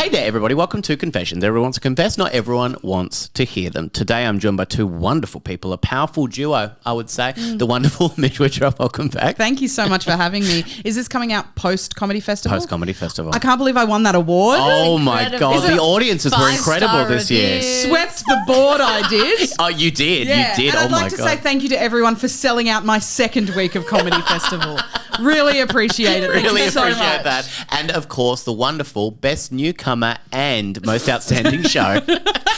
Hey there, everybody. Welcome to Confessions. Everyone wants to confess. Not everyone wants to hear them. Today, I'm joined by two wonderful people, a powerful duo, I would say. The wonderful Mish Wittrup. Welcome back. Thank you so much for having me. Is this coming out post-Comedy Festival? Post-Comedy Festival. I can't believe I won that award. Oh, my God. The audiences were incredible this year. Swept the board, I did. Oh, you did. Yeah. You did. And I'd like to say thank you to everyone for selling out my second week of Comedy Festival. Really appreciate it. Really Thank you appreciate so much. that. And, of course, the wonderful Best Newcomer and Most Outstanding Show.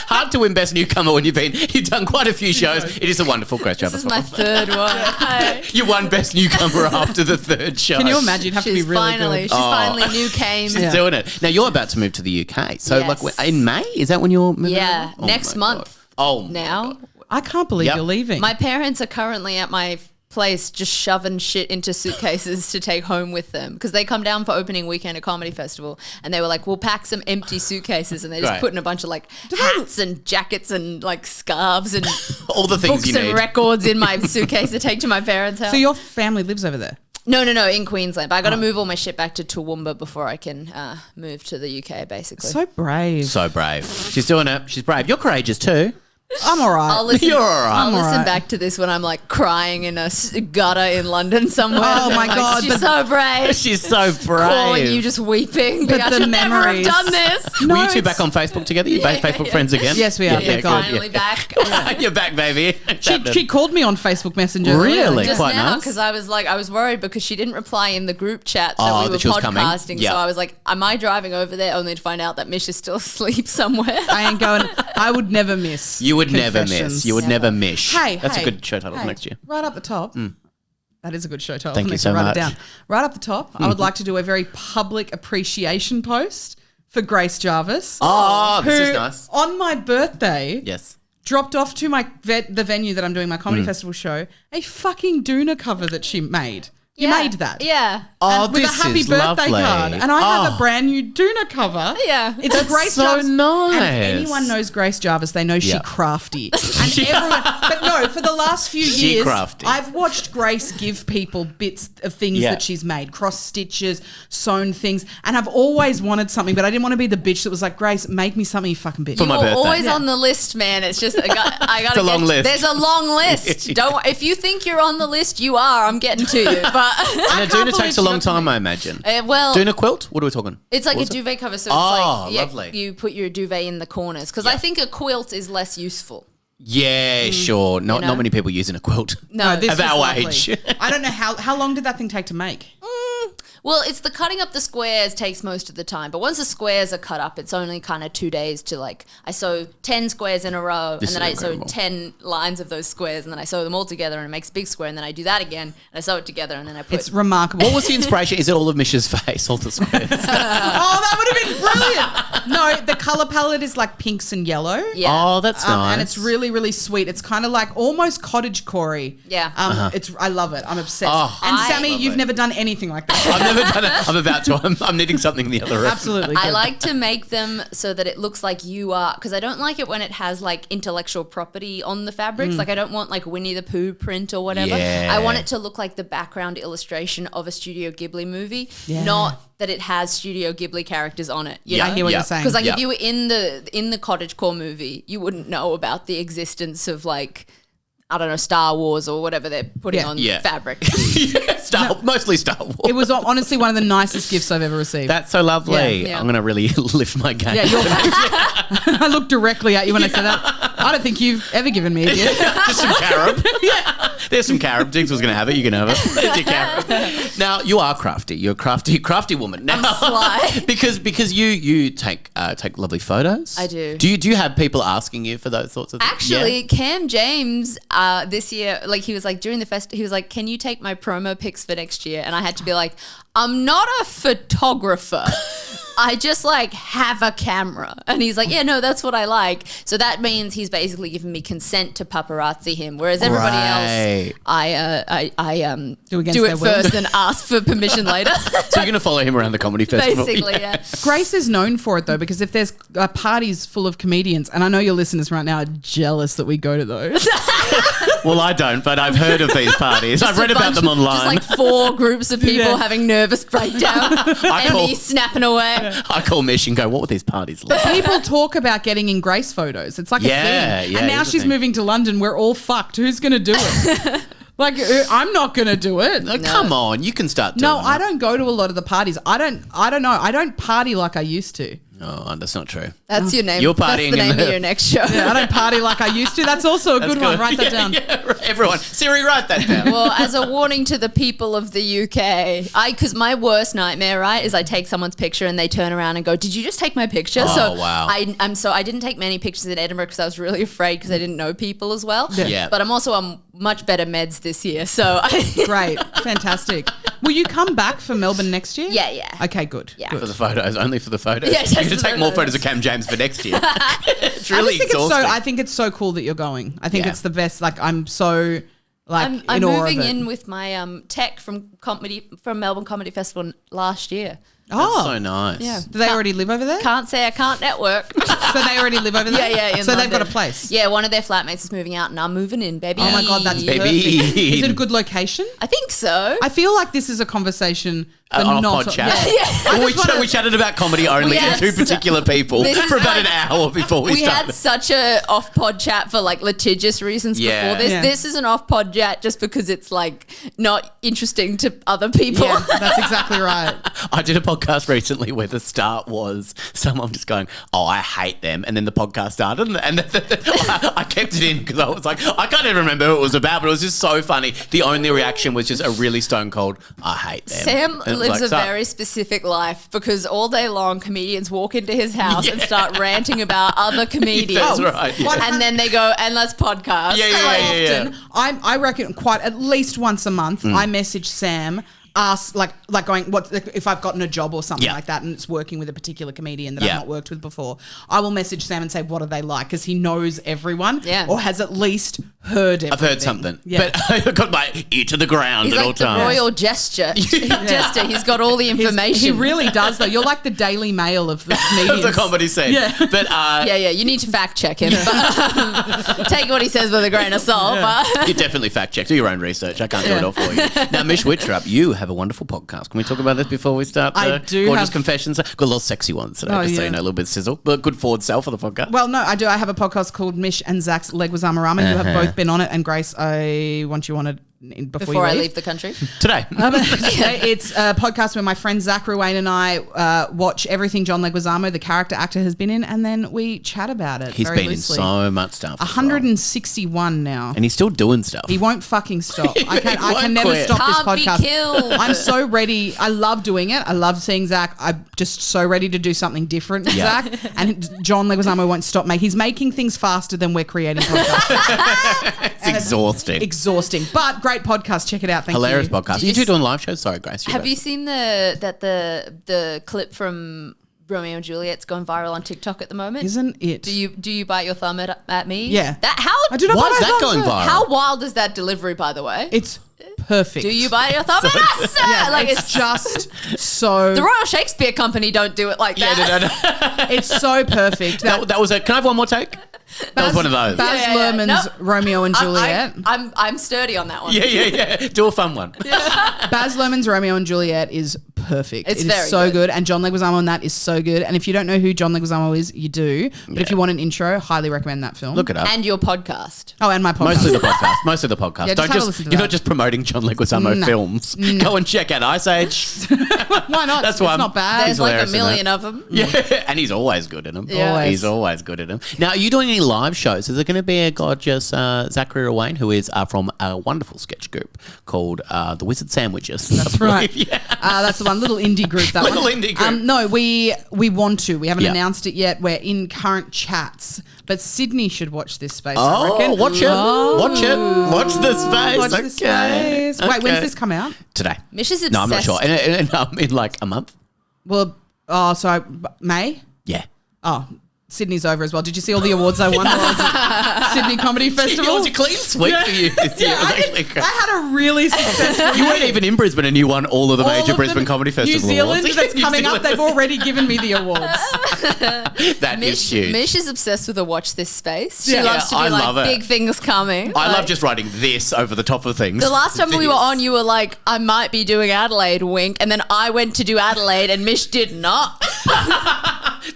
Hard to win Best Newcomer when you've done quite a few shows. It is a wonderful Grace Jarvis. This is my third one. Hi. You won Best Newcomer after the third show. Can you imagine? You'd have to be really good. She's finally new came. She's doing it. Now, you're about to move to the UK. So, Yes. like, in May? Is that when you're moving? Yeah, Oh next my month. God. Oh, Now, I can't believe Yep. you're leaving. my parents are currently at my place just shoving shit into suitcases to take home with them because they come down for opening weekend at Comedy Festival and they were like, we'll pack some empty suitcases, and they just Right. put in a bunch of like hats and jackets and like scarves and all the things books you and need. records in my suitcase to take to my parents' house. So your family lives over there? No, in Queensland. But I got to move all my shit back to Toowoomba before I can move to the UK, basically. So brave. So brave. She's doing it. She's brave. You're courageous too. I'm all right. I'll listen, You're all right. I'll I'm all listen right. back to this when I'm like crying in a gutter in London somewhere. Oh, my I'm like, God, she's but- so brave. She's so brave. Calling you just weeping. But I the should never have memories. done this. No, Were you two it's- back on Facebook together? You both Facebook friends again? Yes, we are. Yeah, Thank God. Finally back. You're back, baby. She called me on Facebook Messenger. Really? Just Quite now, nice. because I was worried because she didn't reply in the group chat that Oh, we were that she was coming? podcasting. Yeah. So I was like, am I driving over there only to find out that Mish is still asleep somewhere? I ain't going. I would never miss. You would never miss. Confessions. You would never miss. Hey, That's hey, a good show title for hey, next year. Right up the top. That is a good show title. Thank you Next so year, write much. it down. Right up the top, I would like to do a very public appreciation post for Grace Jarvis. Oh, this is who, nice. On my birthday, Yes. dropped off to the venue that I'm doing my comedy Mm. festival show a fucking Doona cover that she made. You Yeah. made that. Yeah. Oh, With this a happy is birthday lovely. card. And I have Oh. a brand new Doona cover. Yeah. It's a Grace so Jarvis. nice. And if anyone knows Grace Jarvis, they know she Yeah. crafty. And everyone, but no, for the last few She years, crafty. I've watched Grace give people bits of things Yeah. that she's made, cross stitches, sewn things, and I've always wanted something, but I didn't want to be the bitch that was like, Grace, make me something, you fucking bitch. For my You're birthday. always Yeah. on the list, man. It's just I got a long list. There's a long list. Don't if you think you're on the list, you are. I'm getting to you. But And a Doona believe takes a she long got to time, I imagine. well, Doona quilt? What are we talking? it's like What a was it? duvet cover. So Oh, it's like lovely. you put your duvet in the corners because I think a quilt is less useful. Yeah, sure. Not know? not many people using a quilt. No, this Of was our lovely. age. I don't know how long did that thing take to make? Well, it's the cutting up the squares takes most of the time. But once the squares are cut up, it's only kind of 2 days to like, I sew 10 squares in a row This and then is I sew incredible. 10 lines of those squares and then I sew them all together and it makes a big square and then I do that again and I sew it together and then I put... It's remarkable. What was the inspiration? Is it all of Mish's face, all the squares? Oh, that would have been brilliant. No, the color palette is like pinks and yellow. Yeah. Oh, that's nice. And it's really, really sweet. It's kind of like almost cottage core-y. Yeah. It's I love it. I'm obsessed. Oh, and I Sammy, love you've it. never done anything like that. I've never done it. I'm about to. I'm needing something in the other room. Absolutely. I good. like to make them so that it looks like you are, because I don't like it when it has like intellectual property on the fabrics. Like I don't want like Winnie the Pooh print or whatever. Yeah. I want it to look like the background illustration of a Studio Ghibli movie, Yeah. not that it has Studio Ghibli characters on it. You Yeah. know? I hear what Yeah. you're saying. Because like Yeah. if you were in the cottagecore movie, you wouldn't know about the existence of like, I don't know, Star Wars or whatever they're putting Yeah. on Yeah. fabric. Mostly Star Wars. It was honestly one of the nicest gifts I've ever received. That's so lovely. Yeah. I'm going to really lift my game. yeah, I looked directly at you when I said that. I don't think you've ever given me a gift. Just some carob. There's some carob. Diggs was going to have it. You can have it. There's your carob. Now, you are crafty. You're a crafty woman. Now, sly. because you take lovely photos. I do. Do you have people asking you for those sorts of things? Actually, Yeah. Cam James this year, like he was like during the fest, he was like, "Can you take my promo pics for next year?" And I had to be like, "I'm not a photographer. I just like have a camera." And he's like, "Yeah, no, that's what I like." So that means he's basically given me consent to paparazzi him, whereas everybody Right. else, I Do against do their it will. first and ask for permission later. So you're going to follow him around the comedy festival. Basically, yeah. Grace is known for it though, because if there's parties full of comedians, and I know your listeners right now are jealous that we go to those. Well, I don't, but I've heard of these parties. I've read about them online. Just like 4 groups of people Yeah. having nervous breakdown and call- me snapping away. I call Mish and go, what were these parties like? People talk about getting in Grace photos. It's like a thing. Yeah, and now it's a she's thing. moving to London. We're all fucked. Who's going to do it? Like, I'm not going to do it. Come on, you can start doing No, I it. don't go to a lot of the parties. I don't know. I don't party like I used to. Oh, that's not true. That's your name. You're That's partying the in name the- of your next show. Yeah, I don't party like I used to. That's also a good one. Write that down. Yeah, right. Everyone, Siri, write that down. Well, as a warning to the people of the UK, because my worst nightmare, right, is I take someone's picture and they turn around and go, "Did you just take my picture?" Oh, wow. I didn't take many pictures in Edinburgh because I was really afraid because I didn't know people as well. Yeah. But I'm also on much better meds this year, so Great. Fantastic. Will you come back for Melbourne next year? yeah. Okay, good. Yeah. Good. For the photos, only for the photos. Yeah, just you can for take the more photos. photos of Cam James for next year. It's really exhausting. I think it's so cool that you're going. I think Yeah. it's the best. Like, I'm so like I'm in awe moving of it. in with my tech from Melbourne Comedy Festival last year. That's so nice. Yeah. Do they already live over there? Can't say I can't network. So they already live over there? Yeah. So in they've got a London. place? Yeah, one of their flatmates is moving out and I'm moving in, baby. Oh my God, that's Baby. perfect. Is it a good location? I think so. I feel like this is a conversation for On a not pod chat. Yeah. Well, we chatted about comedy only We to had two particular people This is for about an like- hour before we We started. had such a off pod chat for like litigious reasons Yeah. before this. Yeah. This is an off pod chat just because it's like not interesting to other people. Yeah, that's exactly right. I did a podcast recently where the start was someone just going, "Oh, I hate them," and then the podcast started, and I kept it in because I was like, I can't even remember who it was about, but it was just so funny. The only reaction was just a really stone cold, "I hate them." Sam And it was lives like, a so- very specific life because all day long comedians walk into his house and start ranting about other comedians. That's right. Yeah. And then they go, and let's podcast. Yeah, yeah, How yeah, yeah, often, I reckon quite at least once a month, Mm. I message Sam, ask like going what if I've gotten a job or something Yeah. like that, and it's working with a particular comedian that Yeah. I've not worked with before. I will message Sam and say, what are they like? Because he knows everyone, Yeah. or has at least heard everything. I've heard something, Yeah. but I got my ear to the ground He's at all like the times. royal jester. Jester. He's got all the information. He really does, though. You're like the Daily Mail of the comedians. Of the comedy scene. Yeah. But Yeah. You need to fact check him. But take what he says with a grain of salt. But you definitely fact check. Do your own research. I can't do it all for you. Now, Mish Wittrup, you have a wonderful podcast. Can we talk about this before we start? I do Gorgeous have- Confessions. Got a little sexy ones today, Oh, just so yeah. you know, a little bit sizzle. But good forward sell for the podcast. Well, no, I do. I have a podcast called Mish and Zach's Leguizamo Ramen. You have both been on it. And Grace, I want you on it before before you I leave. leave the country. Today. It's a podcast where my friend Zach Ruane and I watch everything John Leguizamo, the character actor, has been in, and then we chat about it. He's very been loosely. in so much stuff. as well. 161 now. And he's still doing stuff. He won't fucking stop. I can won't never quit. stop Can't this be podcast. killed. I'm so ready. I love doing it. I love seeing Zach. I'm just so ready to do something different with Yeah. Zach. And John Leguizamo won't stop me. He's making things faster than we're creating podcasts. It's exhausting. Exhausting. But great podcast. Check it out. Thank Hilarious you. podcast. Did You you two s- doing live shows? Sorry, Grace. Have you seen the clip from Romeo and Juliet's going viral on TikTok at the moment? Isn't it? Do you bite your thumb at me? Yeah. That how I do not Why bite is my that thumbs going out. viral? how wild is that delivery, by the way? It's perfect. Do you bite your thumb at us, sir? Like it's just so the Royal Shakespeare Company don't do it like Yeah, that. no. it's so perfect. That was a. Can I have one more take? That was one of those. Baz Yeah, yeah, yeah. Luhrmann's Nope. Romeo and Juliet. I'm sturdy on that one. Yeah. Do a fun one. Baz Luhrmann's Romeo and Juliet is perfect. It's It is very so good. good. And John Leguizamo on that is so good. And if you don't know who John Leguizamo is, you do. But if you want an intro, highly recommend that film. Look it up. And your podcast. Oh, and my podcast. Mostly the podcast. Most of the podcast. Yeah, just Don't have a just listen to you're that. not just promoting John Leguizamo No. films. Go and check out Ice Age. Why not? That's it's why I'm- not bad. There's like a hilarious in million of them. Yeah, and he's always good in them. Yeah. Always. He's always good at them. Now, are you doing any live shows? Is there going to be a gorgeous Zachary Ruane, who is from a wonderful sketch group called The Wizard Sandwiches? That's right. Yeah. That's the one little indie group. That Little one. indie group. No, we want to. We haven't Yeah. announced it yet. We're in current chats. But Sydney should watch this space. I Oh, reckon. watch it. Watch it. Watch the space. Watch okay. the space. Wait, Okay. when's this come out? Today. Mish is No, I'm not sure. obsessed. In like a month. Well, May? Yeah. Oh, Sydney's over as well. Did you see all the awards I won while I was at Sydney Comedy It Festival? was a clean sweep for you this year. It was I, actually did, great. I had a really successful You weren't even in Brisbane and you won all of the major Brisbane Comedy Festival New Zealand awards. that's New coming up. Zealand. They've already given me the awards. That is huge. Mish is obsessed with a watch this space. She Yeah. loves to be I like, love it. big things coming. I Like, love just writing this over the top of things. the last time we were This. on, you were like, I might be doing Adelaide, wink. And then I went to do Adelaide and Mish did not.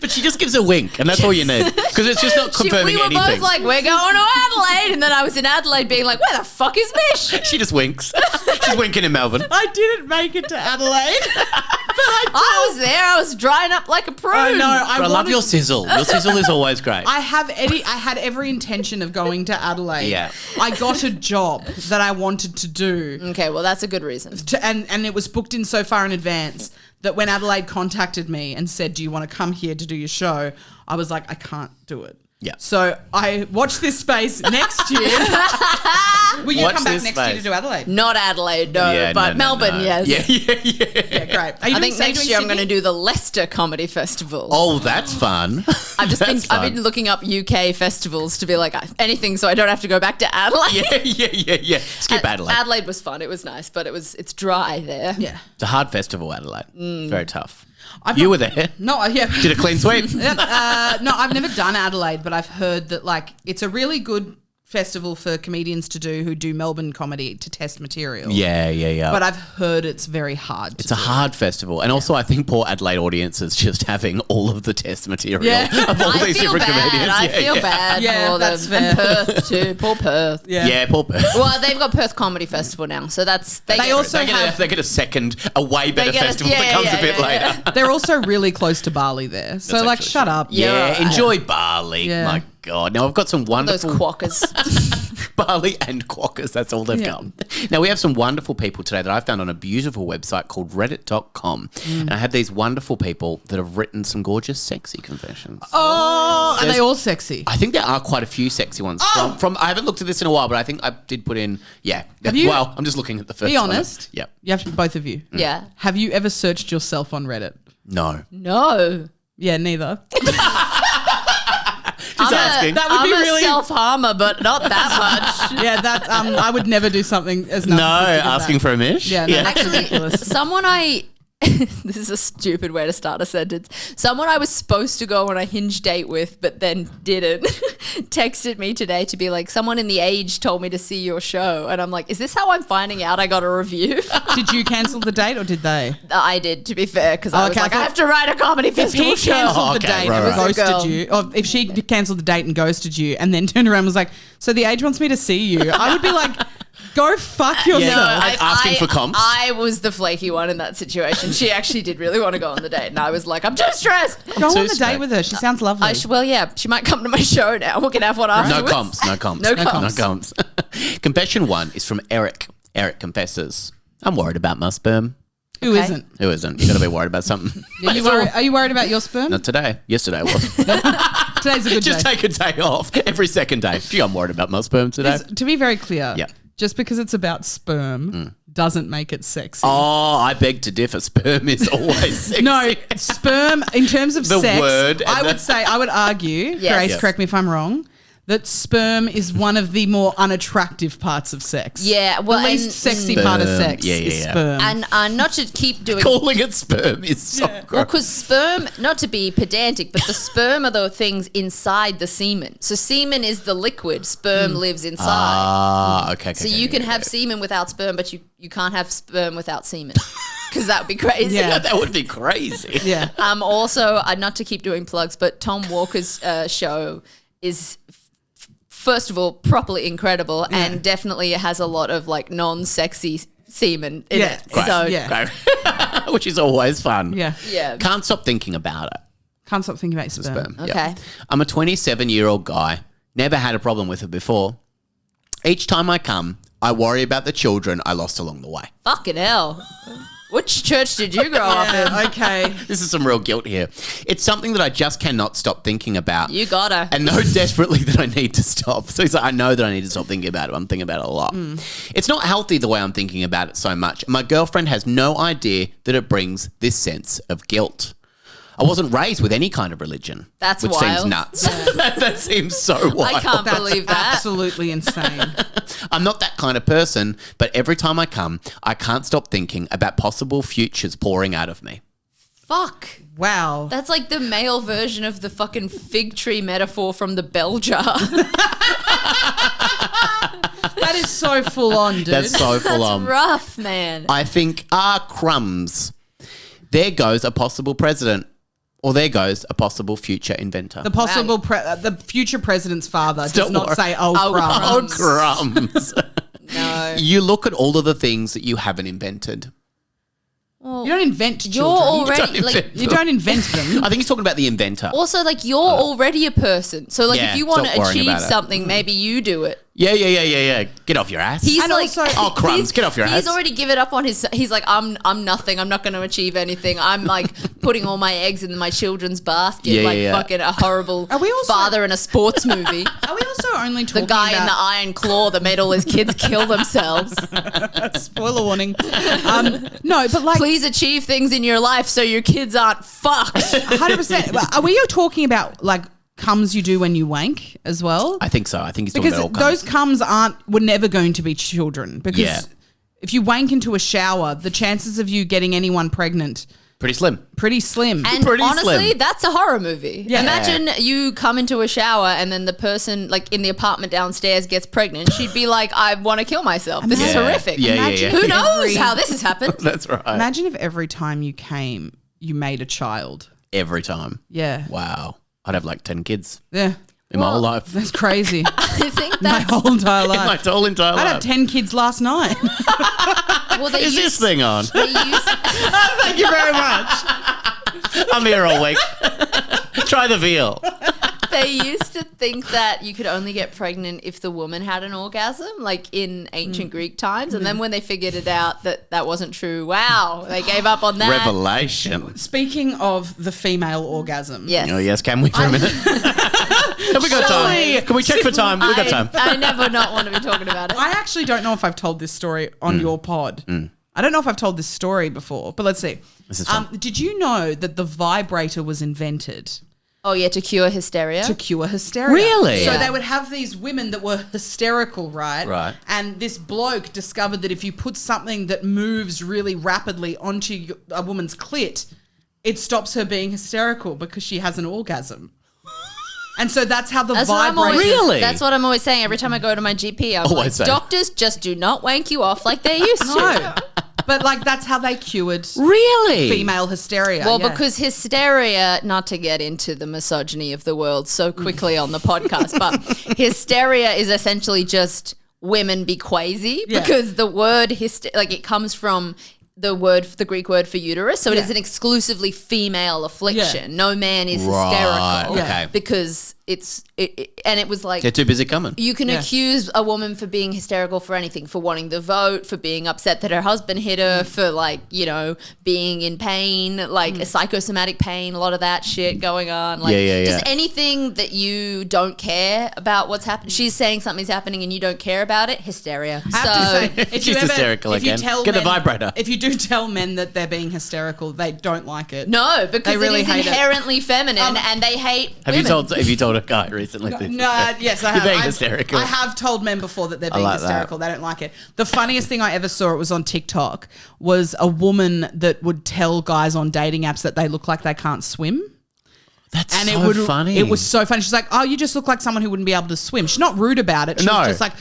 But she just gives a wink, and that's all you need. Because it's just not confirming we were anything. both like, we're going to Adelaide. And then I was in Adelaide being like, where the fuck is Mish? She just winks. She's winking in Melbourne. I didn't make it to Adelaide. I was there. I was drying up like a prune. I know. But I love your sizzle. Your sizzle is always great. I had every intention of going to Adelaide. Yeah. I got a job that I wanted to do. Okay, well, that's a good reason. And it was booked in so far in advance that when Adelaide contacted me and said, do you want to come here to do your show? I was like, I can't do it. Yeah. So I watched this space next year. Will you Watch come back this next year to space. do Adelaide? Not Adelaide, no, but Melbourne, yes. Yeah. Yeah, great. Are you I doing- think are you next doing year I'm Sydney? going to do the Leicester Comedy Festival. Oh, that's fun. I've That's fun. been looking up UK festivals to be like anything, so I don't have to go back to Adelaide. Yeah. Skip Adelaide. Adelaide was fun. It was nice, but it's dry there. Yeah. It's a hard festival, Adelaide. It's very tough. I've You not- were there. No, yeah. Did a clean sweep. No, I've never done Adelaide, but I've heard that like it's a really good festival for comedians to do who do Melbourne comedy to test material. Yeah. But I've heard it's very hard. It's a hard festival. And also I think poor Adelaide audiences just having all of the test material Yeah. of all I these feel different bad. comedians. I feel bad. Yeah, for that's them. And fair. Perth too. Poor Perth. Yeah, poor Perth. Well, they've got Perth Comedy Festival now, so that's They get- also They have. get a second, a way better get a- festival yeah, that comes yeah, a bit yeah, later. They're also really close to Bali there. So That's like, actually shut true. up. Yeah. Yeah, enjoy Bali. Yeah. My God. Now I've got some those wonderful quackers. Bali and quackers. That's all they've Yeah. come. Now, we have some wonderful people today that I found on a beautiful website called reddit.com. And I had these wonderful people that have written some gorgeous, sexy confessions. Oh, are they all sexy? I think there are quite a few sexy ones. From I haven't looked at this in a while, but I think I did put in, yeah. Have you- Well, I'm just looking at the first Be one. honest. Yeah. You have to, both of you. Yeah. Have you ever searched yourself on Reddit? No. No. Yeah, neither. Just asking. that would I'm be a really- self-harmer, but not that much. Yeah, that I would never do something as No, narcissistic as asking that. for a mish? Yeah, no, that's Actually, ridiculous. someone this is a stupid way to start a sentence. Someone I was supposed to go on a Hinge date with, but then didn't, texted me today to be like, someone in the Age told me to see your show. And I'm like, is this how I'm finding out I got a review? Did you cancel the date or did they? I did, to be fair, because I was Okay, I like, I thought- have to write a comedy If festival he show. cancelled the okay, date right, and right. It was a girl. ghosted you, or if she cancelled the date and ghosted you and then turned around and was like, so the Age wants me to see you, I would be like, go fuck yourself. No, asking for comps? I was the flaky one in that situation. She actually did really want to go on the date, and I was like, I'm too stressed. Go on Too the date straight. with her. She sounds lovely. Well, yeah, she might come to my show now. We can have one No afterwards. comps, no comps. No comps. No comps. Confession 1 is from Eric. Eric confesses, I'm worried about my sperm. Who Okay. isn't? Who isn't? You got to be worried about something. Are you worried about your sperm? Not today. Yesterday was. Today's a good Just day. take a day off every second day. Gee, I'm worried about my sperm today. To be very clear, Yeah. just because it's about sperm doesn't make it sexy. Oh, I beg to differ. Sperm is always sexy. No, sperm, in terms of The sex, word and I would argue, Yes. Grace, Yes. correct me if I'm wrong, that sperm is one of the more unattractive parts of sex. Yeah, well, the least and- sexy part of Sperm. sex Yeah, is yeah. sperm. And not to keep doing... Calling it sperm is so Well, gross. because sperm, not to be pedantic, but the sperm are the things inside the semen. So semen is the liquid. Sperm lives inside. Ah, okay. So you can have semen without sperm, but you can't have sperm without semen. Because that would be crazy. Yeah. That would be crazy. yeah. Also, not to keep doing plugs, but Tom Walker's show is... First of all, properly incredible, and definitely it has a lot of like non-sexy semen in Yeah. it. Great. So Yeah. Great. Which is always fun. Yeah. yeah. Can't stop thinking about it. Can't stop thinking about sperm. Sperm. Okay. Yeah. I'm a 27-year-old guy. Never had a problem with it before. Each time I come, I worry about the children I lost along the way. Fucking hell. Which church did you grow up in? Yeah, okay. This is some real guilt here. It's something that I just cannot stop thinking about. You gotta. And know desperately that I need to stop. So he's like, I know that I need to stop thinking about it. I'm thinking about it a lot. It's not healthy the way I'm thinking about it so much. My girlfriend has no idea that it brings this sense of guilt. I wasn't raised with any kind of religion. That's which seems wild. nuts. that seems so wild. I can't believe that. Absolutely insane. I'm not that kind of person, but every time I come, I can't stop thinking about possible futures pouring out of me. Fuck. Wow. That's like the male version of the fucking fig tree metaphor from the bell jar. That is so full on, dude. That's so full on. That's rough, man. I think, crumbs. There goes a possible president. Or there goes a possible future inventor. The possible, the future president's father does not say, oh, crumbs. Oh, crumbs. No. You look at all of the things that you haven't invented. Well, You don't invent you're children. already like. You don't invent them. I think he's talking about the inventor. Also, like you're already a person, so like Yeah, if you want stop to worrying achieve about it. something, maybe you do it. Yeah. Get off your ass. He's And like, also- Oh, crumbs, he's- get off your He's ass. already given up on his. He's like, I'm nothing. I'm not going to achieve anything. I'm like putting all my eggs in my children's basket, Yeah, like yeah. fucking a horrible Are we also- father in a sports movie. Are we also only The talking guy in the about... iron claw that made all his kids kill themselves. Spoiler warning. No, but like... Please achieve things in your life so your kids aren't fucked. 100%. Are we talking about like cums you do when you wank as well? I think so. I think he's talking Because about all those cums were never going to be children. Because Yeah. if you wank into a shower, the chances of you getting anyone pregnant pretty slim. pretty slim. And Pretty honestly, slim. that's a horror movie. Yeah. Imagine you come into a shower and then the person like in the apartment downstairs gets pregnant. She'd be like, I want to kill myself. This is Yeah. horrific. Yeah, Imagine Who if knows every- how this has happened? That's right. Imagine if every time you came, you made a child. Every time. Yeah. Wow. I'd have like 10 kids Yeah. in my whole life. That's crazy. I think My that's whole entire In my life. whole entire I'd have life. 10 kids last night. well, they Is this used, thing on? they used, Thank you very much. I'm here all week. Try the veal. they used to think that you could only get pregnant if the woman had an orgasm, like in ancient Greek times. And then when they figured it out that that wasn't true, wow, they gave up on that. Revelation. Speaking of the female orgasm. Yes. Oh, yes. Can we for a minute? Have we got time? Can we check for time? We've got time. I never not want to be talking about it. I actually don't know if I've told this story on your pod. I don't know if I've told this story before, but let's see. This is fun. Did you know that the vibrator was invented Oh, yeah, to cure hysteria. to cure hysteria? Really? So Yeah. they would have these women that were hysterical, right? Right. And this bloke discovered that if you put something that moves really rapidly onto a woman's clit, it stops her being hysterical because she has an orgasm. And so that's how the That's what, I'm always, vibrator... Really? that's what I'm always saying every time I go to my GP. I'm Always like, say. doctors just do not wank you off like they used to. No. But like that's how they cured Really? female hysteria. Well, yeah. because hysteria, not to get into the misogyny of the world so quickly on the podcast, but hysteria is essentially just women be crazy Yeah. because the word like it comes from the Greek word for uterus, so it Yeah. is an exclusively female affliction. Yeah. No man is Right, hysterical okay. because and it was like They're too busy coming. you can Yeah. accuse a woman for being hysterical for anything, for wanting the vote, for being upset that her husband hit her, for like, you know, being in pain, like a psychosomatic pain, a lot of that shit going on. Like Yeah. just anything that you don't care about what's happening. She's saying something's happening and you don't care about it, hysteria. I have to say, if She's you ever, hysterical if you again. tell Get the men- vibrator. If you do tell men that they're being hysterical, they don't like it. no, because They really it is hate it. inherently feminine and they hate Have you told a guy recently? this? No, yes, I You're have. being I've- hysterical. I have told men before that they're being like that. hysterical. They don't like it. The funniest thing I ever saw, it was on TikTok, was a woman that would tell guys on dating apps that they look like they can't swim. That's And so it would funny. It was so funny. She's like, "Oh, you just look like someone who wouldn't be able to swim." She's not rude about it. She's No. just like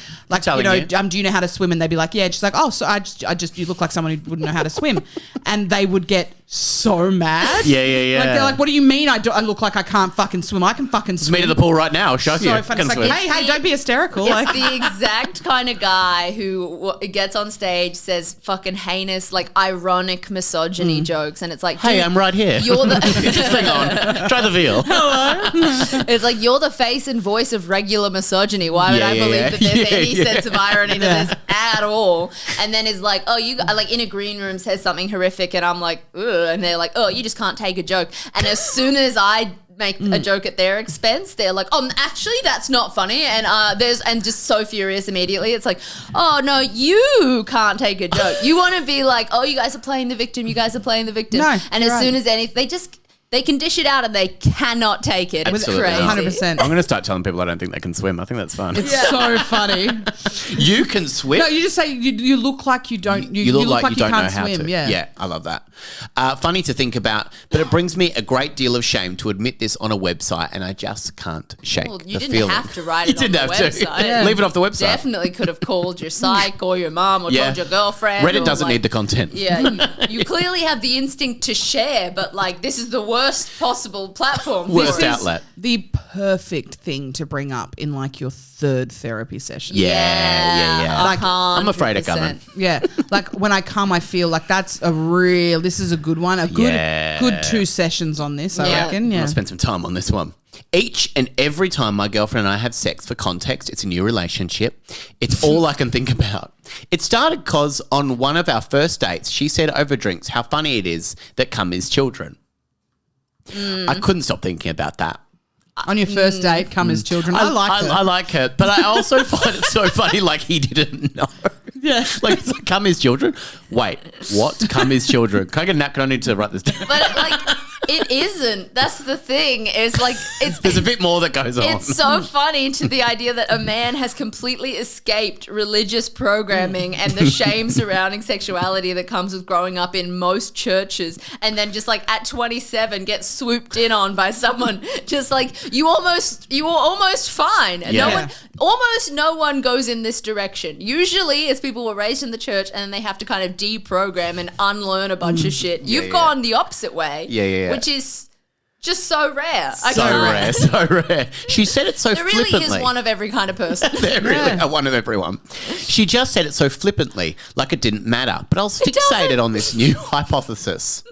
Telling you know, you. do you know how to swim? And they'd be like, "Yeah." She's like, "Oh, so I just you look like someone who wouldn't know how to swim," and they would get so mad. Yeah, yeah, yeah. Like they're like, "What do you mean? I look like I can't fucking swim? I can fucking Just swim." meet at the pool right now. I'll show you. So funny. It's Can like, swim. hey, don't be hysterical. It's Like, the exact kind of guy who gets on stage, says fucking heinous, like ironic misogyny jokes, and it's like, Hey, dude, I'm right here. You're Just hang the on. Try the veal. it's like you're the face and voice of regular misogyny. Why would Yeah, I yeah, believe yeah. that there's Yeah, any yeah. sense of irony to this at all? And then is like, oh, you like in a green room says something horrific, and I'm like, ugh, and they're like, oh, you just can't take a joke. And as soon as I make a joke at their expense, they're like, oh, actually that's not funny, and and just so furious immediately. It's like, oh no, you can't take a joke. You want to be like, oh, you guys are playing the victim, No, and as you're soon right. as anything, they just They can dish it out and they cannot take it. It's Absolutely crazy. not. 100%. I'm going to start telling people I don't think they can swim. I think that's fun. It's so funny. You can swim. No, you just say you look like you don't. You look like you don't know can't how swim. to. Yeah. I love that. Funny to think about, but it brings me a great deal of shame to admit this on a website, and I just can't shake Well, the you didn't feeling. have to write You it on didn't the have to. website. Yeah. Leave it off the website. Definitely could have called your psych or your mum or told your girlfriend. Reddit or, doesn't like, need the content. Yeah, you clearly have the instinct to share, but like this is the worst possible platform. Worst for it. outlet. The perfect thing to bring up in like your third therapy session. Yeah. Like, I'm afraid of 100%. coming. Yeah, like when I come, I feel like this is a good one. A good 2 sessions on this, I Yeah. reckon. Yeah. I'll spend some time on this one. Each and every time my girlfriend and I have sex, for context, it's a new relationship. It's all I can think about. It started because on one of our first dates, she said over drinks how funny it is that cum is children. I couldn't stop thinking about that. On your first date, come as children. I like her. I like her, but I also find it so funny. Like he didn't know. Yeah. Like it's like cum is children. Wait, what? Cum is children? Can I get a napkin? I need to write this down. But it isn't. That's the thing. Is like There's a bit more that goes on. It's so funny to the idea that a man has completely escaped religious programming and the shame surrounding sexuality that comes with growing up in most churches, and then just like at 27 gets swooped in on by someone just like you were almost fine. And Yeah. almost no one goes in this direction. Usually it's people who were raised in the church and then they have to kind of deprogram and unlearn a bunch of shit. You've gone the opposite way. Yeah. Which is just so rare. So rare. She said it so There really flippantly. is one of every kind of person. There really are one of everyone. She just said it so flippantly, like it didn't matter. But I was fixated doesn't. on this new hypothesis.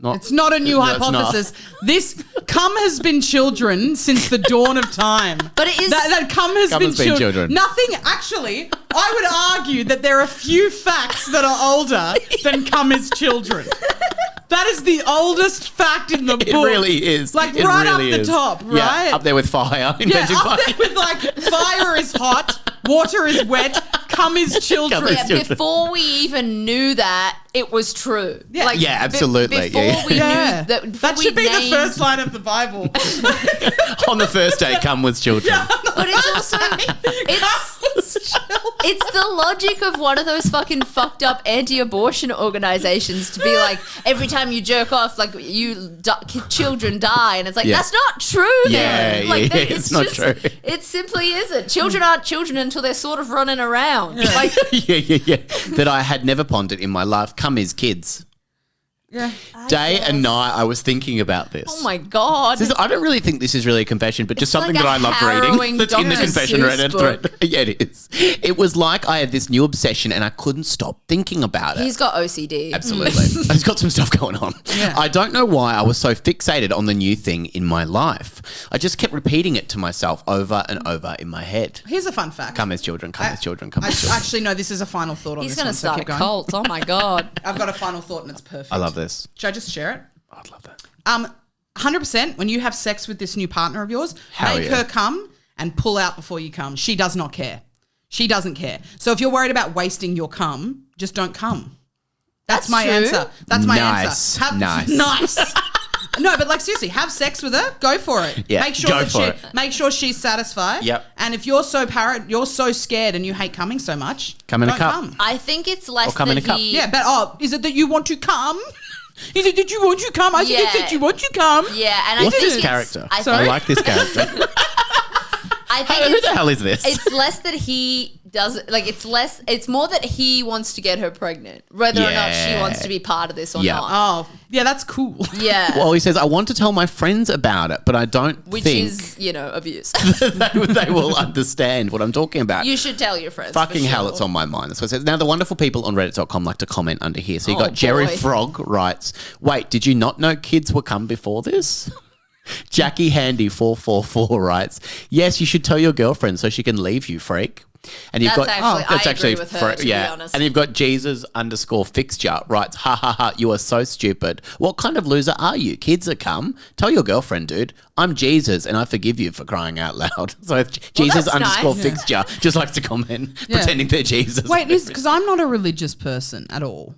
It's not a new No, it's not. hypothesis. This cum has been children since the dawn of time. But it is- that cum has Cum been, has been children. Nothing actually. I would argue that there are few facts that are older than cum is children. That is the oldest fact in the book. It really is. Like It right really up is. the top, Yeah, right? up there with fire. Yeah, Inventing up fire. there with like fire is hot, water is wet, cum is children. Cum is Yeah, children. before we even knew that, it was true. Yeah. Yeah, absolutely. Before Yeah. we Yeah. knew that, before That we should be named- the first line of the Bible. On the first day, cum was children. But it's also it's the logic of one of those fucking fucked up anti-abortion organizations to be like every time you jerk off, like children die, and it's like Yeah. that's not true. Then. Yeah, like yeah, it's not true. It simply isn't. Children aren't children until they're sort of running around. Like yeah. That I had never pondered in my life. Cum is kids. Yeah. Day and night, I was thinking about this. oh my god. I don't really think this is really a confession, but just It's something like that a I love harrowing reading that's in the Dr. confession Seuss Reddit book. thread. Yeah, it is. It was like I had this new obsession and I couldn't stop thinking about it. He's got OCD. Absolutely. He's got some stuff going on. Yeah. I don't know why I was so fixated on the new thing in my life. I just kept repeating it to myself over and over in my head. Here's a fun fact. Come as children, come as children, come as children. Actually, no, this is a final thought on He's this going one, to so start a keep going. cult. Oh my god. I've got a final thought and it's perfect. I love this. Should I just share it? I'd love that. 100%, when you have sex with this new partner of yours, Hell make yeah. her come and pull out before you come. She does not care. She doesn't care. So if you're worried about wasting your cum, just don't come. That's my true. answer. That's my Nice. answer. Nice. Nice. No, but like seriously, have sex with her. Go for it. Yeah, make sure go that for it. make sure she's satisfied. Yep. And if you're so you're so scared and you hate coming so much, Come in a don't cup. Come. I think it's less Or come in that a cup. he Yeah, but is it that you want to come? Is it that you want to come? I think it's Yeah. that you want to come. Yeah, and What's I think this it's, character? I, I think, like this character. I think Who it's, the hell is this? it's less that he does like it's more that he wants to get her pregnant, whether or not she Yeah. wants to be part of this or Yeah. not. Oh, yeah, that's cool. Yeah. Well, he says, I want to tell my friends about it, but I don't Which think is, abuse. they will understand what I'm talking about. You should tell your friends. Fucking for hell, sure. it's on my mind. That's what it says. Now, the wonderful people on Reddit.com like to comment under here. So you Oh, got Jerry boy. Frog writes, wait, did you not know kids were come before this? Jackie Handy 444 writes, yes, you should tell your girlfriend so she can leave you, freak. And you've That's got actually- I agree with her, to be honest. And you've got Jesus_fixture writes, ha ha ha, you are so stupid. What kind of loser are you? Kids are come. Tell your girlfriend, dude. I'm Jesus and I forgive you for crying out loud. So Jesus_fixture just likes to comment, Yeah. pretending they're Jesus. Wait, because I'm not a religious person at all.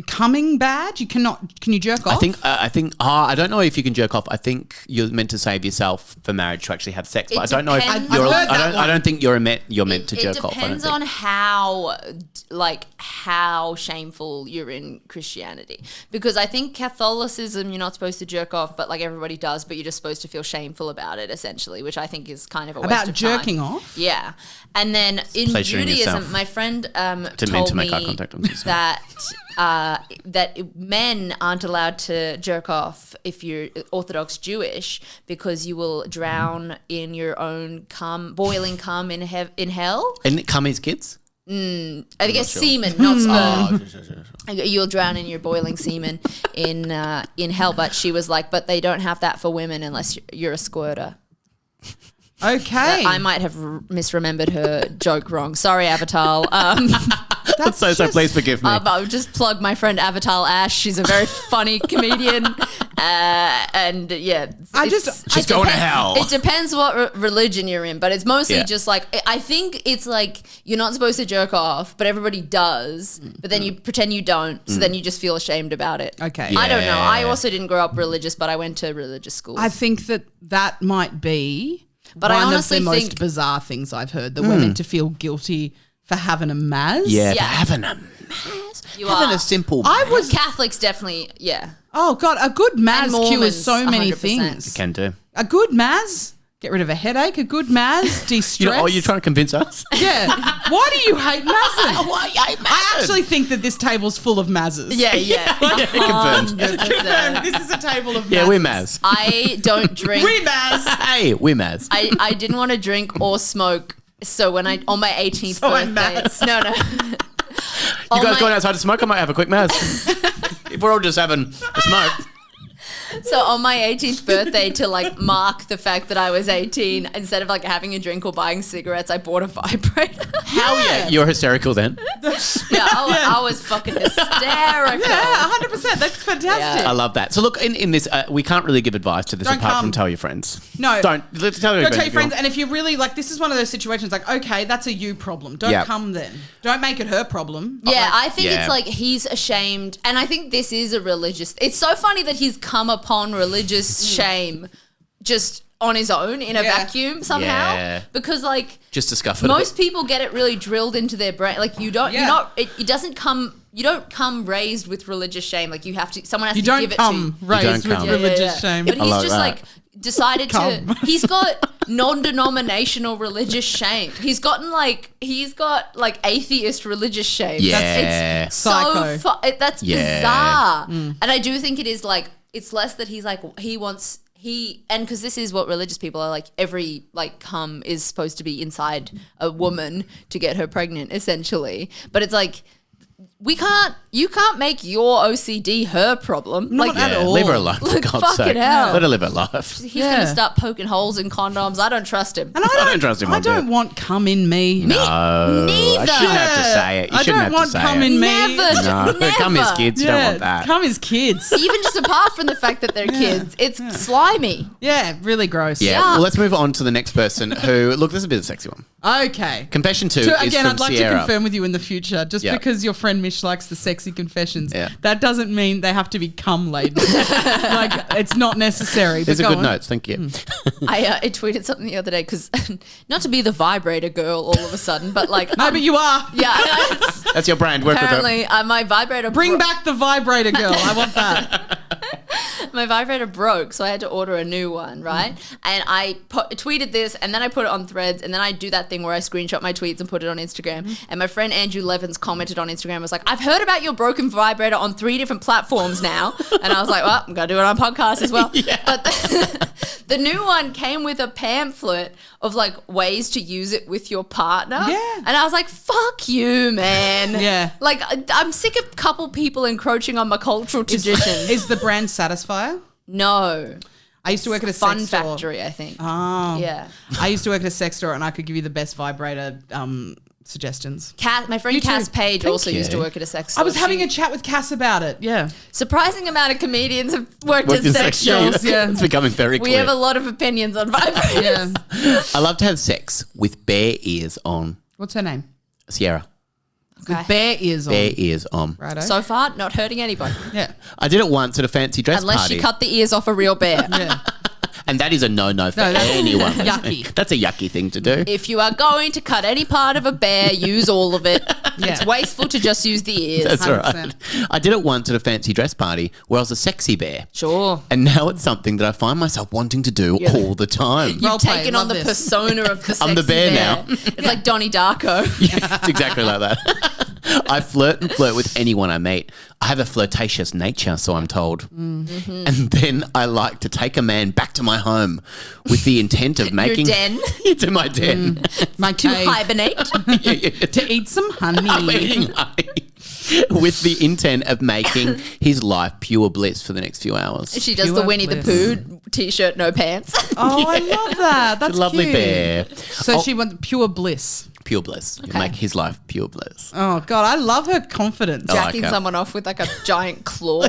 coming bad? Can you jerk off? I think. I don't know if you can jerk off. I think you're meant to save yourself for marriage to actually have sex. But I don't know if depends- you're. I've heard that I don't think you're meant to jerk off. It depends on how shameful you're in Christianity, because I think Catholicism you're not supposed to jerk off, but like everybody does, but you're just supposed to feel shameful about it essentially, which I think is kind of a waste About of jerking time. off? Yeah, and then in pleasuring Judaism, yourself. my friend Didn't mean told to make eye me contact, I'm so sorry. that men aren't allowed to jerk off if you're Orthodox Jewish, because you will drown in your own boiling cum in hell. And cum is kids. I guess semen, not sperm. You'll drown in your boiling semen in hell. But she was like, but they don't have that for women unless you're a squirter. Okay. I might have misremembered her joke wrong. Sorry, Avatar. That's So please forgive me. I'll just plug my friend Avatar Ash. She's a very funny comedian. And yeah. She's going to hell. It depends what religion you're in, but it's mostly just like, I think it's like you're not supposed to jerk off, but everybody does. But then you pretend you don't. So then you just feel ashamed about it. Okay. I don't know. Yeah. I also didn't grow up religious, but I went to religious school. I think that might be But I one of honestly the most think- bizarre things I've heard, that we're meant to feel guilty for having a Maz. Yeah, Yeah. for having a mass. You having are. a simple. Catholics definitely, yeah. Oh, God, a good Maz And Mormons, cures so many 100%. things. Can do. A good Maz, get rid of a headache. A good Maz, de-stress. You're trying to convince us? Yeah. Why do you hate Mazes? Why I I actually think that this table's full of Mazes. Yeah, yeah. confirmed. 100%. This is a table of Mazes. Yeah, we're Maz. I don't drink. We Maz. Hey, we're Maz. I didn't want to drink or smoke. So when on my 18th So I'm birthday, Maz. no. You guys going outside to smoke? I might have a quick Maz. If we're all just having a smoke. So on my 18th birthday, to like mark the fact that I was 18, instead of like having a drink or buying cigarettes, I bought a vibrator. Hell yeah. You're hysterical then. Yeah, I was fucking hysterical. Yeah, 100%. That's fantastic. I love that. So look, in this, we can't really give advice to this Don't apart come. from tell your friends. No. Don't. Let's tell your Go tell friends. your friends, and if you're really like, this is one of those situations like, okay, that's a you problem. Don't Yeah. come then. Don't make it her problem. Yeah, Like, I think Yeah. it's like he's ashamed, and I think this is a religious. It's so funny that he's come upon religious shame just on his own in a Yeah. vacuum somehow. Yeah. Because like Just to scuff it. most people get it really drilled into their brain. Like you don't, Yeah. you're not. It doesn't come. You don't come raised with religious shame. Like you have to. Someone has you to don't give it come to you. raised You don't with come. religious shame. But I he's like just that. like decided Come. to. He's got non-denominational religious shame. He's got like atheist religious shame. Yeah. It's Psycho. that's Yeah. bizarre. And I do think it is like it's less that he's like and because this is what religious people are like, every like cum is supposed to be inside a woman to get her pregnant essentially, but it's like you can't make your OCD her problem. Not Like at all. Leave her alone, for Like, God's fucking sake. hell. Let her live her life. he's Yeah. gonna start poking holes in condoms. I don't trust him. And I don't trust him I one don't bit. want cum in me. No, I neither. shouldn't have to say it. You I shouldn't don't have want to say cum it. in me. Never. No, cum is kids. You don't want that. Cum is kids. Even just apart from the fact that they're kids, it's slimy. Yeah, really gross. Yeah. Yuck. Well, let's move on to the next person who, look, this is a bit of a sexy one. Okay. Confession 2 So is again, from I'd like Sierra. to confirm with you in the future, just Yeah. because your friend Mish likes the sexy confessions, Yeah. that doesn't mean they have to be cum laden. Like, it's not necessary. These but are go good on. notes. Thank you. I tweeted something the other day because not to be the vibrator girl all of a sudden, but like No, but you are. yeah, That's your brand. Work with it. apparently my vibrator Bring back the vibrator girl. I want that. my vibrator broke, so I had to order a new one, right? And I tweeted this, and then I put it on Threads, and then I do that thing where I screenshot my tweets and put it on Instagram. And my friend Andrew Levins commented on Instagram, was like, "I've heard about your broken vibrator on 3 different platforms now." And I was like, "Well, I'm gonna do it on podcast as well." But the new one came with a pamphlet of like ways to use it with your partner. Yeah. And I was like, "Fuck you, man." Yeah. Like I'm sick of couple people encroaching on my cultural traditions. Is the brand Satisfyer? No. I used to work at a Fun sex store. Factory, I think. Oh. Yeah. I used to work at a sex store, and I could give you the best vibrator suggestions. My friend You too. Cass Page Thank also used to you. work at a sex store. I was having She- a chat with Cass about it. Yeah. surprising amount of comedians have worked at in sex sex shops. yeah. It's becoming very We clear. have a lot of opinions on vibrators. Yeah. I love to have sex with bare ears on. What's her name? Sierra. With bear ears on. Bear ears on. Righto. So far, not hurting anybody. yeah. I did it once at a fancy dress Unless party. you cut the ears off a real bear. Yeah. And that is a no-no for No, that's anyone. yucky. That's a yucky thing to do. If you are going to cut any part of a bear, use all of it. Yeah. It's wasteful to just use the ears. That's 100%. right. I did it once at a fancy dress party where I was a sexy bear. Sure. And now it's something that I find myself wanting to do all the time. Role You've play, taken on love the this. persona of the sexy I'm the bear now. It's like Donnie Darko. Yeah, it's exactly like that. I flirt with anyone I meet. I have a flirtatious nature, so I'm told. Mm-hmm. And then I like to take a man back to my home with the intent of making den? to my den. My To cave. hibernate. To eat some honey. I'm eating honey. With the intent of making his life pure bliss for the next few hours. She does Pure the Winnie bliss. the Pooh t-shirt, no pants. Oh, I love that. That's It's a lovely cute. bear. So Oh, she wants pure bliss. pure bliss. You Okay. make his life pure bliss. Oh, God. I love her confidence. I like Jacking her. someone off with like a giant claw.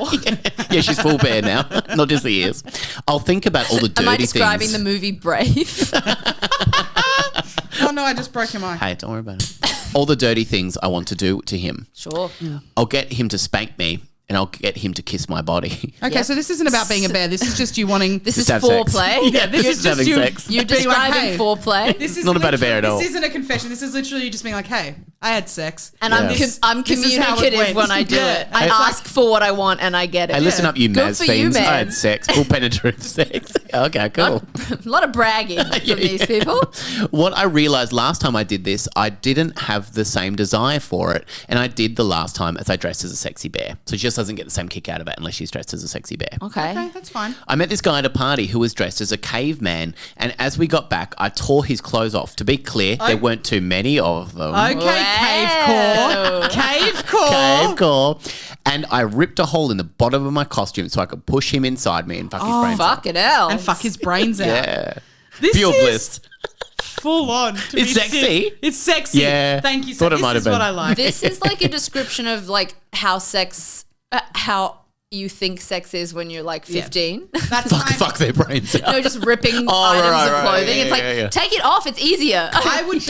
Yeah, she's full bear now, not just the ears. I'll think about all the dirty Am I describing things. the movie Brave? Oh, no. I just broke him eye. Hey, don't worry about it. All the dirty things I want to do to him. Sure. I'll get him to spank me and I'll get him to kiss my body. Okay, Yeah. so this isn't about being a bear. This is just you wanting. This Just is have sex. foreplay. yeah, this is just having you. sex. You're being like, describing hey, foreplay. This is not about a bear at all. This isn't a confession. This is literally you just being like, hey, I had sex. And I'm, Yes. I'm This is how it communicative went. when I do Yeah. it. I Hey. ask for what I want and I get it. Hey, listen up, you Good Maz for you, fiends. I man. had sex, full penetrative sex. Okay, cool. A lot of bragging from these people. What I realized last time I did this, I didn't have the same desire for it. And I did the last time as I dressed as a sexy bear. So she just doesn't get the same kick out of it unless she's dressed as a sexy bear. Okay. Okay, that's fine. I met this guy at a party who was dressed as a caveman. And as we got back, I tore his clothes off. To be clear, there weren't too many of them. Okay, Wow. cave core. Cave core. Cave core. And I ripped a hole in the bottom of my costume so I could push him inside me and fuck his brains out. Fuck it hell. And fuck his brains out. Yeah. This Pure is bliss. full on. To It's be sexy. sick. It's sexy. Yeah. Thank you. Thought it This might is have what been. I like. This is like a description of like how you think sex is when you're like 15. That's Fuck their brains out. No, just ripping items right, of right. clothing. Yeah, it's like yeah. take it off. It's easier. I would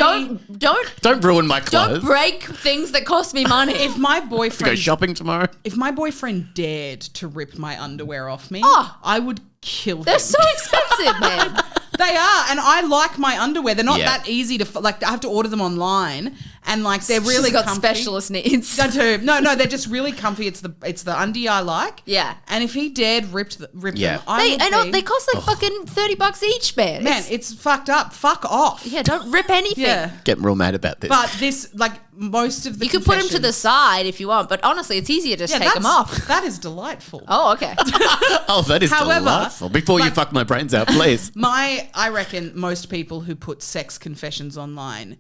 Don't ruin my clothes. don't break things that cost me money. If my to go boyfriend shopping tomorrow. if my boyfriend dared to rip my underwear off me, Oh. I would kill him. They're so expensive, man. They are, and I like my underwear. They're not Yeah. that easy to like. I have to order them online, and like they're really She's got comfy. specialist needs. I do. No, they're just really comfy. It's the undie I like. Yeah. And if he dared rip Yeah. them, I would They cost like fucking $30 each, man. man, it's fucked up. Fuck off. Yeah, don't rip anything. Yeah. Getting real mad about this. But this, like most of the You could put them to the confessions- side if you want, but honestly, it's easier to just take them off. That is delightful. Oh, okay. oh, that is However, delightful. Before you like- fuck my brains out, please. I reckon most people who put sex confessions online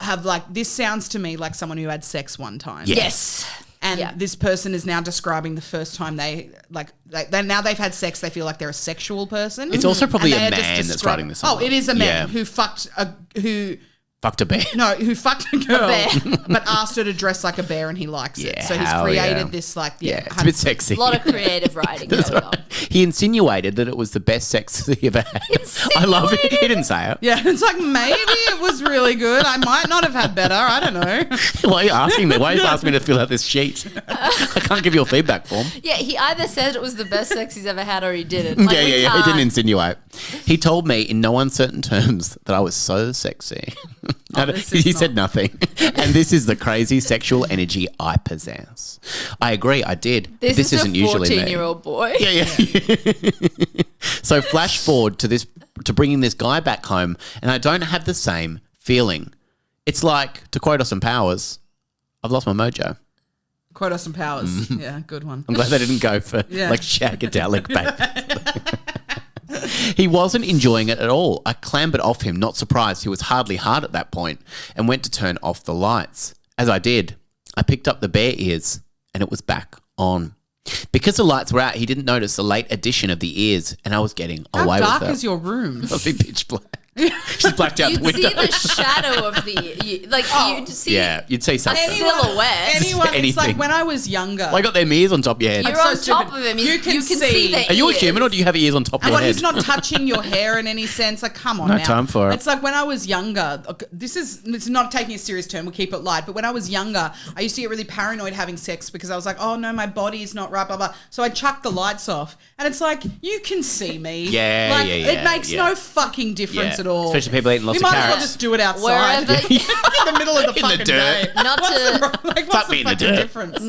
have like, this sounds to me like someone who had sex one time. Yeah. Yes. And Yeah. this person is now describing the first time now they've had sex, they feel like they're a sexual person. It's also probably And a they are just man that's describing- writing this. Oh, online. it is a man Yeah. who fucked Fucked a bear. who fucked a girl, bear. but asked her to dress like a bear, and he likes it. Yeah, So he's hell created yeah. this Yeah, it's a bit sexy. A lot of creative writing That's going on. right. He insinuated that it was the best sex he ever had. I love it. He didn't say it. Yeah, it's like maybe it was really good. I might not have had better. I don't know. Why are you asking me? Why are you asking me to fill out this sheet? I can't give you a feedback form. Yeah, he either said it was the best sex he's ever had or he didn't. Like, Yeah. we He can't- didn't insinuate. He told me in no uncertain terms that I was so sexy. this is He not- said nothing. And this is the crazy sexual energy I possess. I agree, I did. But This is isn't a usually me. 14-year-old boy. Yeah. So flash forward to bringing this guy back home, and I don't have the same feeling. It's like, to quote Austin Powers, I've lost my mojo. Quote Austin Powers. Yeah, good one. I'm glad they didn't go for Yeah. like shagadelic back. He wasn't enjoying it at all. I clambered off him, not surprised. He was hardly hard at that point, and went to turn off the lights. As I did, I picked up the bear ears, and it was back on. Because the lights were out, he didn't notice the late addition of the ears, and I was getting How away dark with it. is your room? It'll be pitch black. She's blacked out the You'd window. see the shadow of the ear. You'd see Yeah, you'd see a something. silhouette. Anyone, it's like Anything. when I was younger. Well, you got them ears on top of your head. You're so on top stupid. of him. You can see. see the Are you a ears. human or do you have ears on top of And your when head? he's not touching your hair in any sense, like come on No now. time for it. It's like when I was younger, it's not taking a serious turn, we'll keep it light, but when I was younger, I used to get really paranoid having sex because I was like, oh no, my body's not right, blah, blah. So I chucked the lights off and it's like, you can see me. Yeah, like, yeah, It makes yeah. no fucking difference Yeah. at all. Especially people eating lots you of might as well carrots. just do it outside. Wherever- in the middle of the In the fucking dirt. day. Not to Like, Fuck what's me the in the fucking dirt. difference?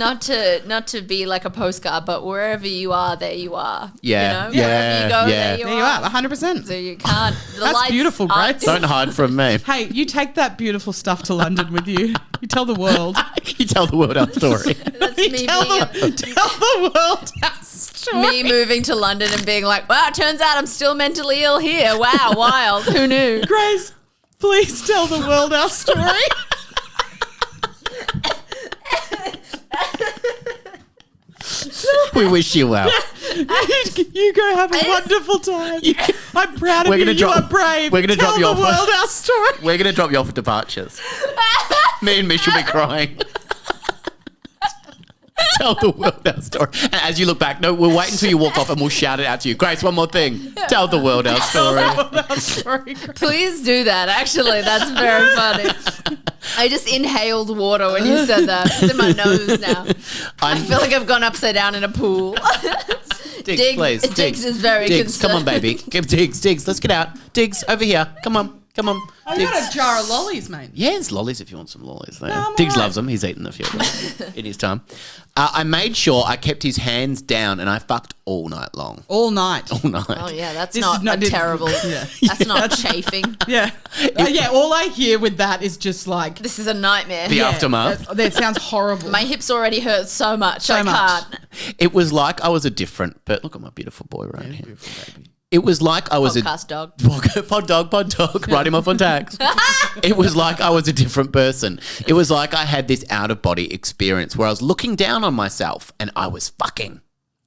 not to be like a postcard, but wherever you are, there you are. Yeah, You know? yeah, Wherever you go, yeah. there you There you are, 100%. So you can't. The That's lights beautiful, aren't- Grace. Don't hide from me. Hey, you take that beautiful stuff to London with you. You tell the world. You tell the world our story. That's You me tell being the world our story. me moving to London and being like, wow, turns out I'm still mentally ill here. Wow, wild. Who knew? Grace, please tell the world our story. We wish you well. You go have a wonderful time. I'm proud of We're you. gonna You drop- are brave. we're gonna tell drop you off. the world our story. We're going to drop you off at departures. Me and Mish will be crying. Tell the world our story. And as you look back, no, we'll wait until you walk off and we'll shout it out to you. Grace, one more thing. Tell the world our story. Our story. Please do that. Actually, that's very funny. I just inhaled water when you said that. It's in my nose now. I feel like I've gone upside down in a pool. Diggs, please. Diggs is very Diggs, come on, concerned. baby. Diggs, let's get out. Diggs, over here. Come on. I've Diggs. got a jar of lollies, mate. Yeah, there's lollies if you want some lollies there. I'm Diggs all right. loves them. He's eaten a few of them in his time. I made sure I kept his hands down and I fucked all night long. All night. All night. Oh yeah, that's This not is not- a terrible. Yeah. That's not chafing. Yeah. Yeah, all I hear with that is just like... This is a nightmare. The aftermath. That sounds horrible. My hips already hurt so much. So I much. can't. It was like I was a different, but look at my beautiful boy right here. It was like I was Podcast dog. pod dog, write him off on tags. It was like I was a different person. It was like I had this out of body experience where I was looking down on myself and I was fucking.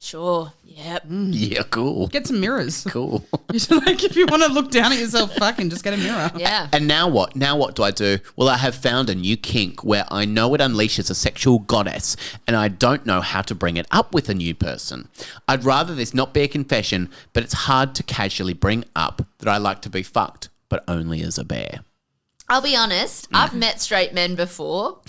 Sure. Yep. Yeah, cool. Get some mirrors. Cool. Like if you want to look down at yourself, fucking just get a mirror. Yeah. And now what? Now what do I do? Well, I have found a new kink where I know it unleashes a sexual goddess and I don't know how to bring it up with a new person. I'd rather this not be a confession, but it's hard to casually bring up that I like to be fucked, but only as a bear. I'll be honest. I've met straight men before.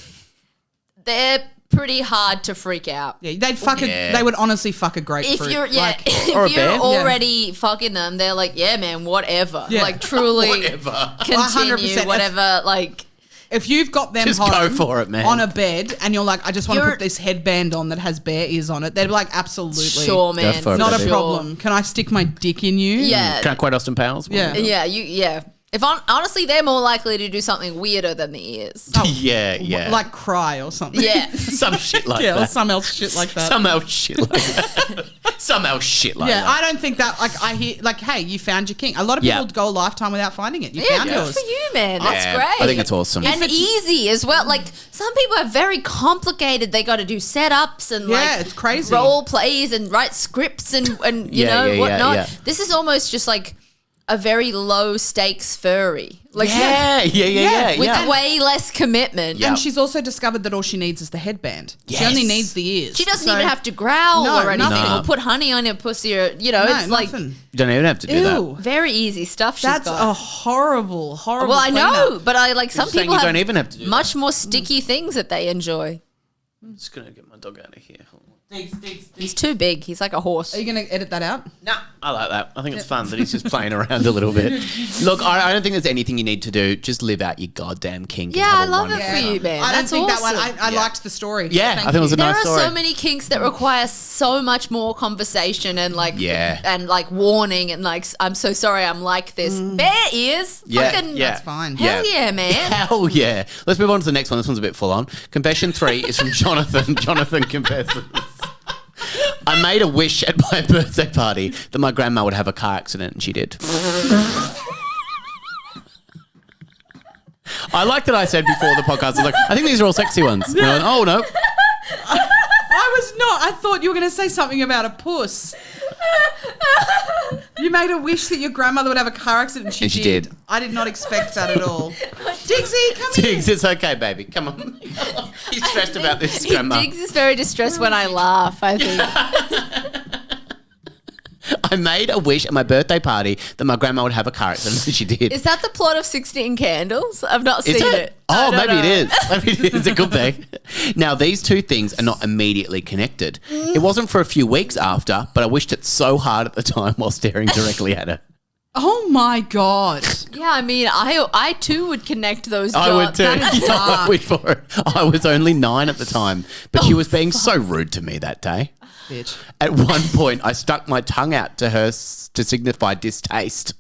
They're pretty hard to freak out. Yeah, they'd fuck Yeah. they would honestly fuck a grapefruit. If you're Like, or a if you're bear. already fucking them, they're like, yeah, man, whatever. Yeah. Like truly Whatever. continue 100%. whatever. Like if you've got them Just home go for it, man. on a bed and you're like, I just want to You're- put this headband on that has bear ears on it, they'd be like, absolutely. sure, man. for it, Not a baby. problem. Can I stick my dick in you? Yeah. Can I quote Austin Powers? Yeah. Yeah. If honestly, they're more likely to do something weirder than the ears. Yeah. Like cry or something. Yeah. some shit like Yeah, or that. some else shit like that. Some else shit like that. Some else shit like Yeah, that. I don't think that, like, I hear, like, hey, you found your king. A lot of people Yeah. go a lifetime without finding it. You Yeah, found good yours. for you, man. That's Yeah, great. I think it's awesome. And easy as well. Like some people are very complicated. They got to do setups and Yeah, like it's crazy. role plays and write scripts and you Yeah, know yeah, whatnot. yeah. This is almost just like a very low stakes furry. Like Yeah. with way less commitment. Yeah. And she's also discovered that all she needs is the headband. She Yes. only needs the ears. She doesn't So- even have to growl No, or anything nothing. or put honey on her pussy or you know, No, it's like nothing. You don't even have to do that. Ew. very easy stuff she's That's got. a horrible. well, I know, cleanup. but I like some Just saying people you have don't even have to do much more sticky things that they enjoy. I'm just going to get my dog out of here. He's too big. He's like a horse. Are you going to edit that out? Nah, I like that. I think it's fun that he's just playing around a little bit. Look, I don't think there's anything you need to do. Just live out your goddamn kink. and Yeah, have I a love it wonderful for time. you, man. I don't That's think awesome. that one. I liked the story. Yeah, Thank I think it was a you. nice There are story. so many kinks that require so much more conversation and like Yeah. and like warning and like I'm so sorry I'm like this. Bear ears. Yeah, Fucking yeah. That's fine. Hell yeah, man. Hell yeah. Let's move on to the next one. This one's a bit full on. Confession 3 is from Jonathan. Jonathan confesses. I made a wish at my birthday party that my grandma would have a car accident, and she did. I like that I said before the podcast, I was like, I think these are all sexy ones. And I went, oh, no. I was not. I thought you were going to say something about a puss. You made a wish that your grandmother would have a car accident. And she did. I did not expect that at all. Diggsy, come here. Diggs, it's okay, baby. Come on. He's stressed about this, Grandma. Diggs is very distressed when I laugh, I think. I made a wish at my birthday party that my grandma would have a car accident, and she did. Is that the plot of 16 Candles? I've not Is seen it? it. Oh, maybe it is. Maybe it is. It could be. Now, these two things are not immediately connected. It wasn't for a few weeks after, but I wished it so hard at the time while staring directly at her. Oh my God. Yeah, I mean, I too would connect those dots. I would too. That is Yeah, I dark. wait for it. I was only 9 at the time, but she was being so rude to me that day. Bitch. At one point, I stuck my tongue out to her to signify distaste,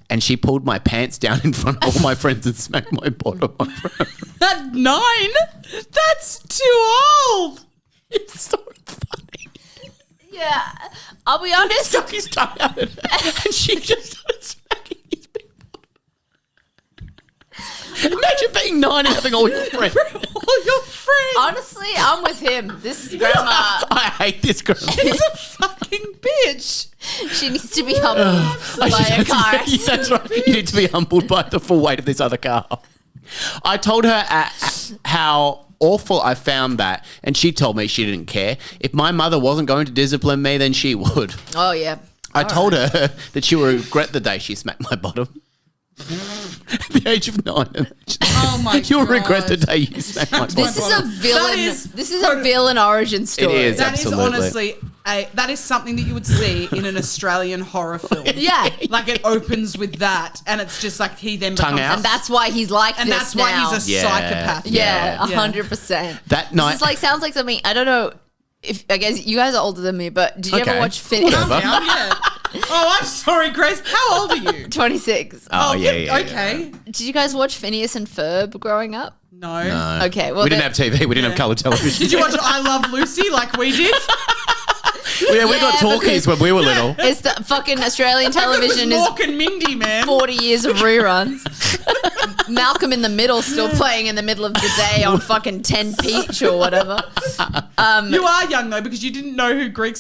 and she pulled my pants down in front of all my friends and smacked my bottom off her. At 9? That's too old. It's so funny. Yeah, I'll be honest. Stuck his tongue out at her, and she just started smacking his big bottom. Imagine being 9 and having all your friends. All your friends. Honestly, I'm with him. This grandma, I hate this girl. She's a fucking bitch. she needs to be humbled by a car Yeah, accident. that's right. You need to be humbled by the full weight of this other car. I told her how awful I found that, and she told me she didn't care. If my mother wasn't going to discipline me, then she would. Oh, yeah. I told her that she would regret the day she smacked my bottom. At the age of 9. Oh my God. You'll regret the day you smacked my bottom. This is a villain. That This is a villain origin story. It is. That Absolutely. is honestly, that is something that you would see in an Australian horror film. Yeah. Like it opens with that, and it's just like he then Tongue becomes out. And that's why he's like and this that's why now. he's a Yeah. psychopath. Yeah, Yeah. 100%. That night- This is like sounds like something. I don't know if I guess you guys are older than me, but did you Okay. ever watch Phineas? Whatever. Yeah. Oh, I'm sorry, Grace. How old are you? 26. Oh, yeah. Okay. Did you guys watch Phineas and Ferb growing up? No. No. Okay, well, we didn't have TV. We didn't have colour television. Did you watch I Love Lucy like we did? Yeah, we got Yeah, talkies when we were little. It's the fucking Australian television It was is Mork and Mindy, man. 40 years of reruns. Malcolm in the Middle still playing in the middle of the day on fucking 10 Peach or whatever. You are young though because you didn't know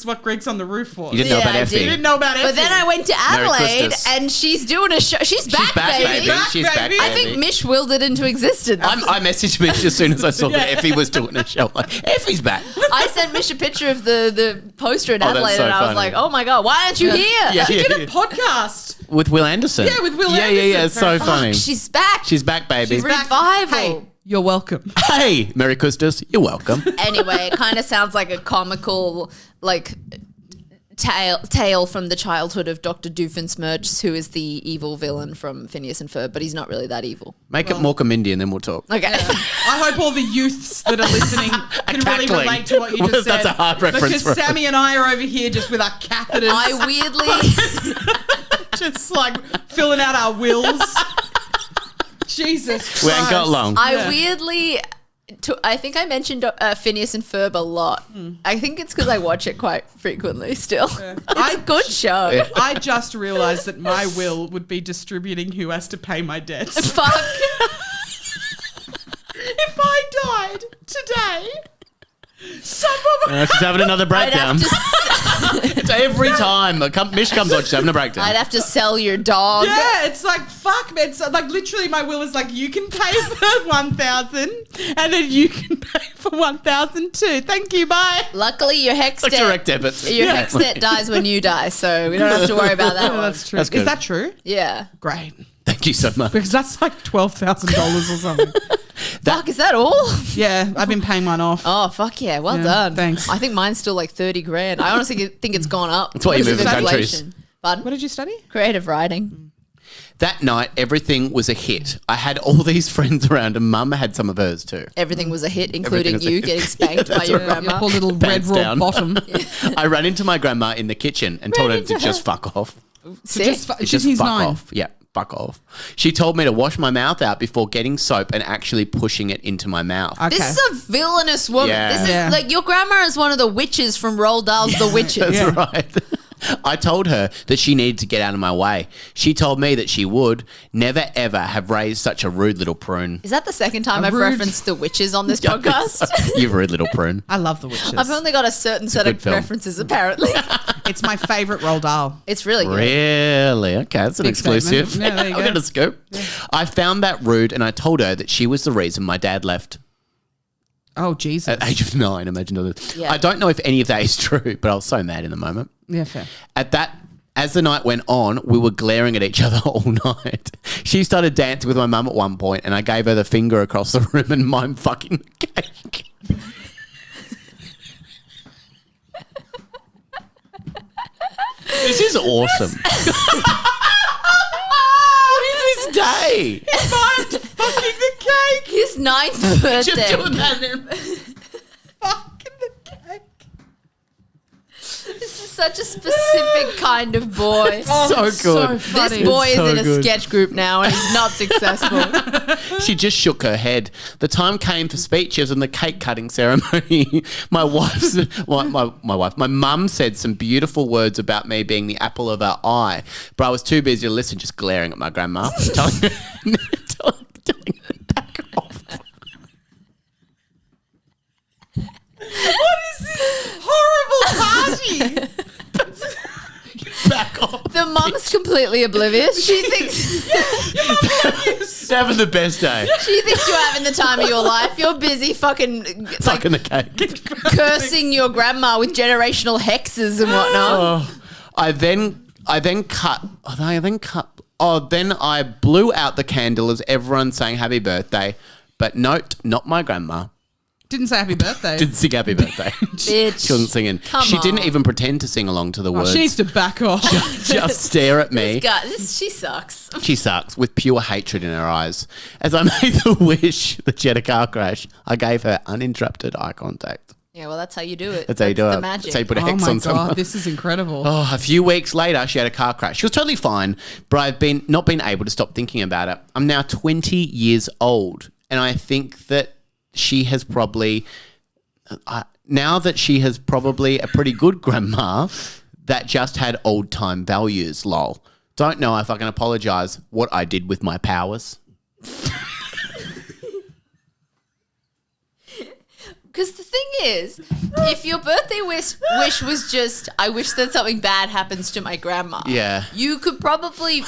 what Greeks on the Roof was. You didn't know Yeah, about I Effie. did. You didn't know about But then Effie. I went to Adelaide Christmas. and she's doing a show. She's back, baby. back, She's back, baby. baby. I think Mish willed it into existence. I messaged Mish as soon as I saw that Effie was doing a show. Like, Effie's back. I sent Mish a picture of the poster in Oh, that's Adelaide so and I was funny. like, oh my God, why aren't you here? Yeah, She yeah, did a yeah. podcast. With Will Anderson. Yeah, with Will Yeah, Anderson. it's so Fuck, funny. She's back. She's back, baby. She's back. Revival. Hey, you're welcome. Hey, Merry Christmas. You're welcome. Anyway, it kind of sounds like a comical, like, tale from the childhood of Dr. Doofenshmirtz, who is the evil villain from Phineas and Ferb, but he's not really that evil. Make it Mork and Mindy and then we'll talk. Okay. I hope all the youths that are listening can really cackling. relate to what you just said. That's a hard reference Because for us. Sammy and I are over here just with our catheters, I weirdly, just like filling out our wills. Jesus Christ. We ain't got long. I weirdly, I think I mentioned Phineas and Ferb a lot. I think it's because I watch it quite frequently still. It's a good show. Yeah. I just realised that my will would be distributing who has to pay my debts. Fuck. If I died today, someone would She's having another I'd breakdown. have, to, It's every time Mish comes on, she's having a breakdown. I'd have to sell your dog. Yeah, it's like fuck, man. It's like literally, my will is like you can pay for 1,000, and then you can pay for 1,000 too. Thank you, bye. Luckily, your hex like debt, direct debits. your hex debt dies when you die, so we don't have to worry about that one. That's true. That's good. Is that true? Yeah. Great, Thank you so much. because that's like $12,000 or something. Fuck, is that all? Yeah, I've been paying mine off. Oh, fuck yeah. Well Yeah, done. thanks. I think mine's still like 30 grand. I honestly think it's gone up. That's why you because move of in countries. inflation. Pardon? What did you study? Creative writing. That night, everything was a hit. I had all these friends around, and Mum had some of hers too. Everything was a hit, including Everything was a you hit. getting spanked by that's your right. grandma. Your poor little red Pants raw down. bottom. I ran into my grandma in the kitchen and told her to just fuck off. Sick. She's fuck 9. off. Yeah, fuck off. She told me to wash my mouth out before getting soap and actually pushing it into my mouth. Okay. This is a villainous woman. Yeah. This is Yeah. like your grandma is one of the witches from Roald Dahl's The Witches. That's right. I told her that she needed to get out of my way. She told me that she would never ever have raised such a rude little prune. Is that the second time I've rude- referenced The Witches on this podcast? You rude little prune. I love the witches. I've only got a certain set good of film. references, apparently. It's my favourite Roald Dahl. It's really good. Really? Okay, that's an Big exclusive. statement. Yeah, there you I'll go. get a scoop. Yeah. I found that rude and I told her that she was the reason my dad left. Oh, Jesus. At the age of 9, imagine all this. Yeah. I don't know if any of that is true, but I was so mad in the moment. Yeah, fair. As the night went on, we were glaring at each other all night. She started dancing with my mum at one point, and I gave her the finger across the room and mime fucking the cake. This is awesome. What is this day? Mimed fucking the cake. His 9th birthday. Just doing that then. Fucking the cake. This is such a specific kind of boy. Oh, So it's good. So funny. This boy It's so is in a good. sketch group now and he's not successful. She just shook her head. The time came for speeches and the cake cutting ceremony. My mum said some beautiful words about me being the apple of her eye, but I was too busy to listen, just glaring at my grandma, telling her to back off. What is this horrible party? Back off. The mum's completely oblivious. She thinks Having the best day. you're having the time of your life. You're busy fucking Fucking the cake. cursing your grandma with generational hexes and whatnot. Then I blew out the candle as everyone sang happy birthday. But note, not my grandma. Didn't say happy birthday. Didn't sing happy birthday. Bitch. She wasn't singing. Come She didn't on. even pretend to sing along to the words. She needs to back off. Just stare at me. She sucks. She sucks, with pure hatred in her eyes. As I made the wish that she had a car crash, I gave her uninterrupted eye contact. Yeah, well, that's how you do it. That's how you do the it. magic. That's how you put a Oh hex my on someone. God, this is incredible. Oh, a few weeks later, she had a car crash. She was totally fine, but I've not been able to stop thinking about it. I'm now 20 years old, and I think that she has probably... now that she has probably a pretty good grandma that just had old-time values, lol. Don't know if I can apologise what I did with my powers. Because the thing is, if your birthday wish was just, I wish that something bad happens to my grandma. Yeah. You could probably,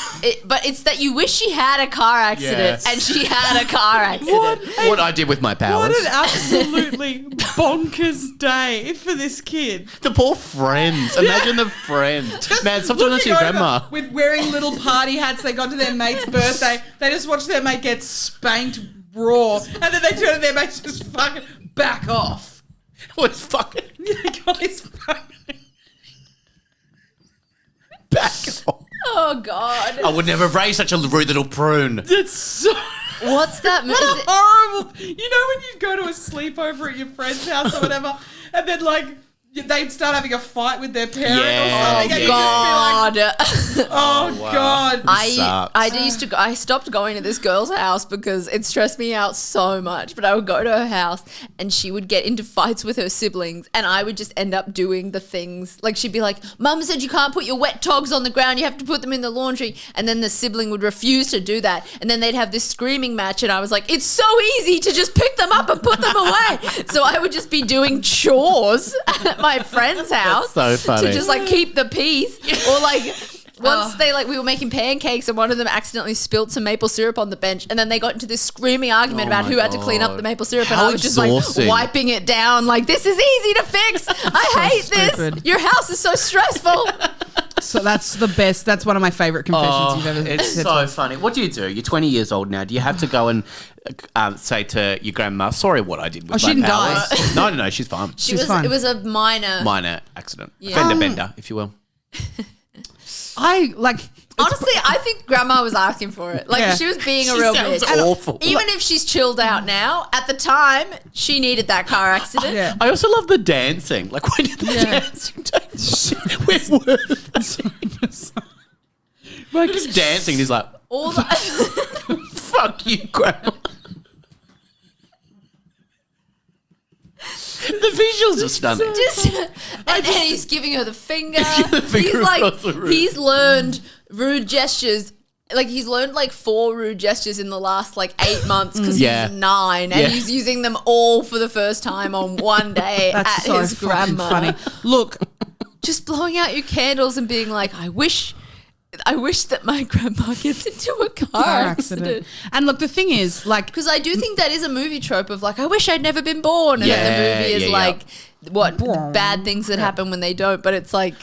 but it's that you wish she had a car accident Yes. and she had a car accident. What I did with my powers. What an absolutely bonkers day for this kid. The poor friends. Imagine the friends. Man, stop doing this to your Looking over grandma. with wearing little party hats. They got to their mate's birthday. They just watched their mate get spanked raw. And then they turn to their mates just fucking back off. Was fucking God, it's fucking... back off. Oh, God. I would never have raised such a rude little prune. It's so... What's that? What a horrible... You know when you go to a sleepover at your friend's house or whatever, and then, like, they'd start having a fight with their parent Yeah. or something, and you'd God. just be like, oh, wow. God. I stopped going to this girl's house because it stressed me out so much. But I would go to her house and she would get into fights with her siblings, and I would just end up doing the things. Like, she'd be like, Mum said you can't put your wet togs on the ground, you have to put them in the laundry. And then the sibling would refuse to do that. And then they'd have this screaming match, and I was like, it's so easy to just pick them up and put them away. So I would just be doing chores at my friend's house so funny. to just like keep the peace. Or like once we were making pancakes and one of them accidentally spilled some maple syrup on the bench, and then they got into this screaming argument Oh about my who had to clean up God. the maple syrup, and How I was just exhausting. like wiping it down like, this is easy to fix. I hate stupid. this. Your house is so stressful. So that's the best. That's one of my favourite confessions you've ever It's said. so funny. What do? You're 20 years old now. Do you have to go and say to your grandma, sorry what I did with she my didn't powers? No, she's fine. She's fine. It was a minor. Minor accident. Yeah. Fender bender, if you will. I like... Honestly, I think grandma was asking for it. Like, Yeah. she was being She a real sounds bitch. awful. Even if she's chilled out now, at the time, she needed that car accident. Yeah. I also love the dancing. Like, when did the Yeah. dancing take? With words. Like, just dancing. And he's like, All the... fuck you, grandma. The visuals are stunning. and he's giving her the finger. The finger across the room. He's learned rude gestures. Like, he's learned like 4 rude gestures in the last like 8 months because Yeah. he's 9, and Yeah. he's using them all for the first time on one day That's at so his fucking grandma. funny. Look, just blowing out your candles and being like, I wish that my grandma gets into a car accident. And look, the thing is, like, Because I do think that is a movie trope of like, I wish I'd never been born. And then the movie is yeah. like, what bad things that happen when they don't. But it's like,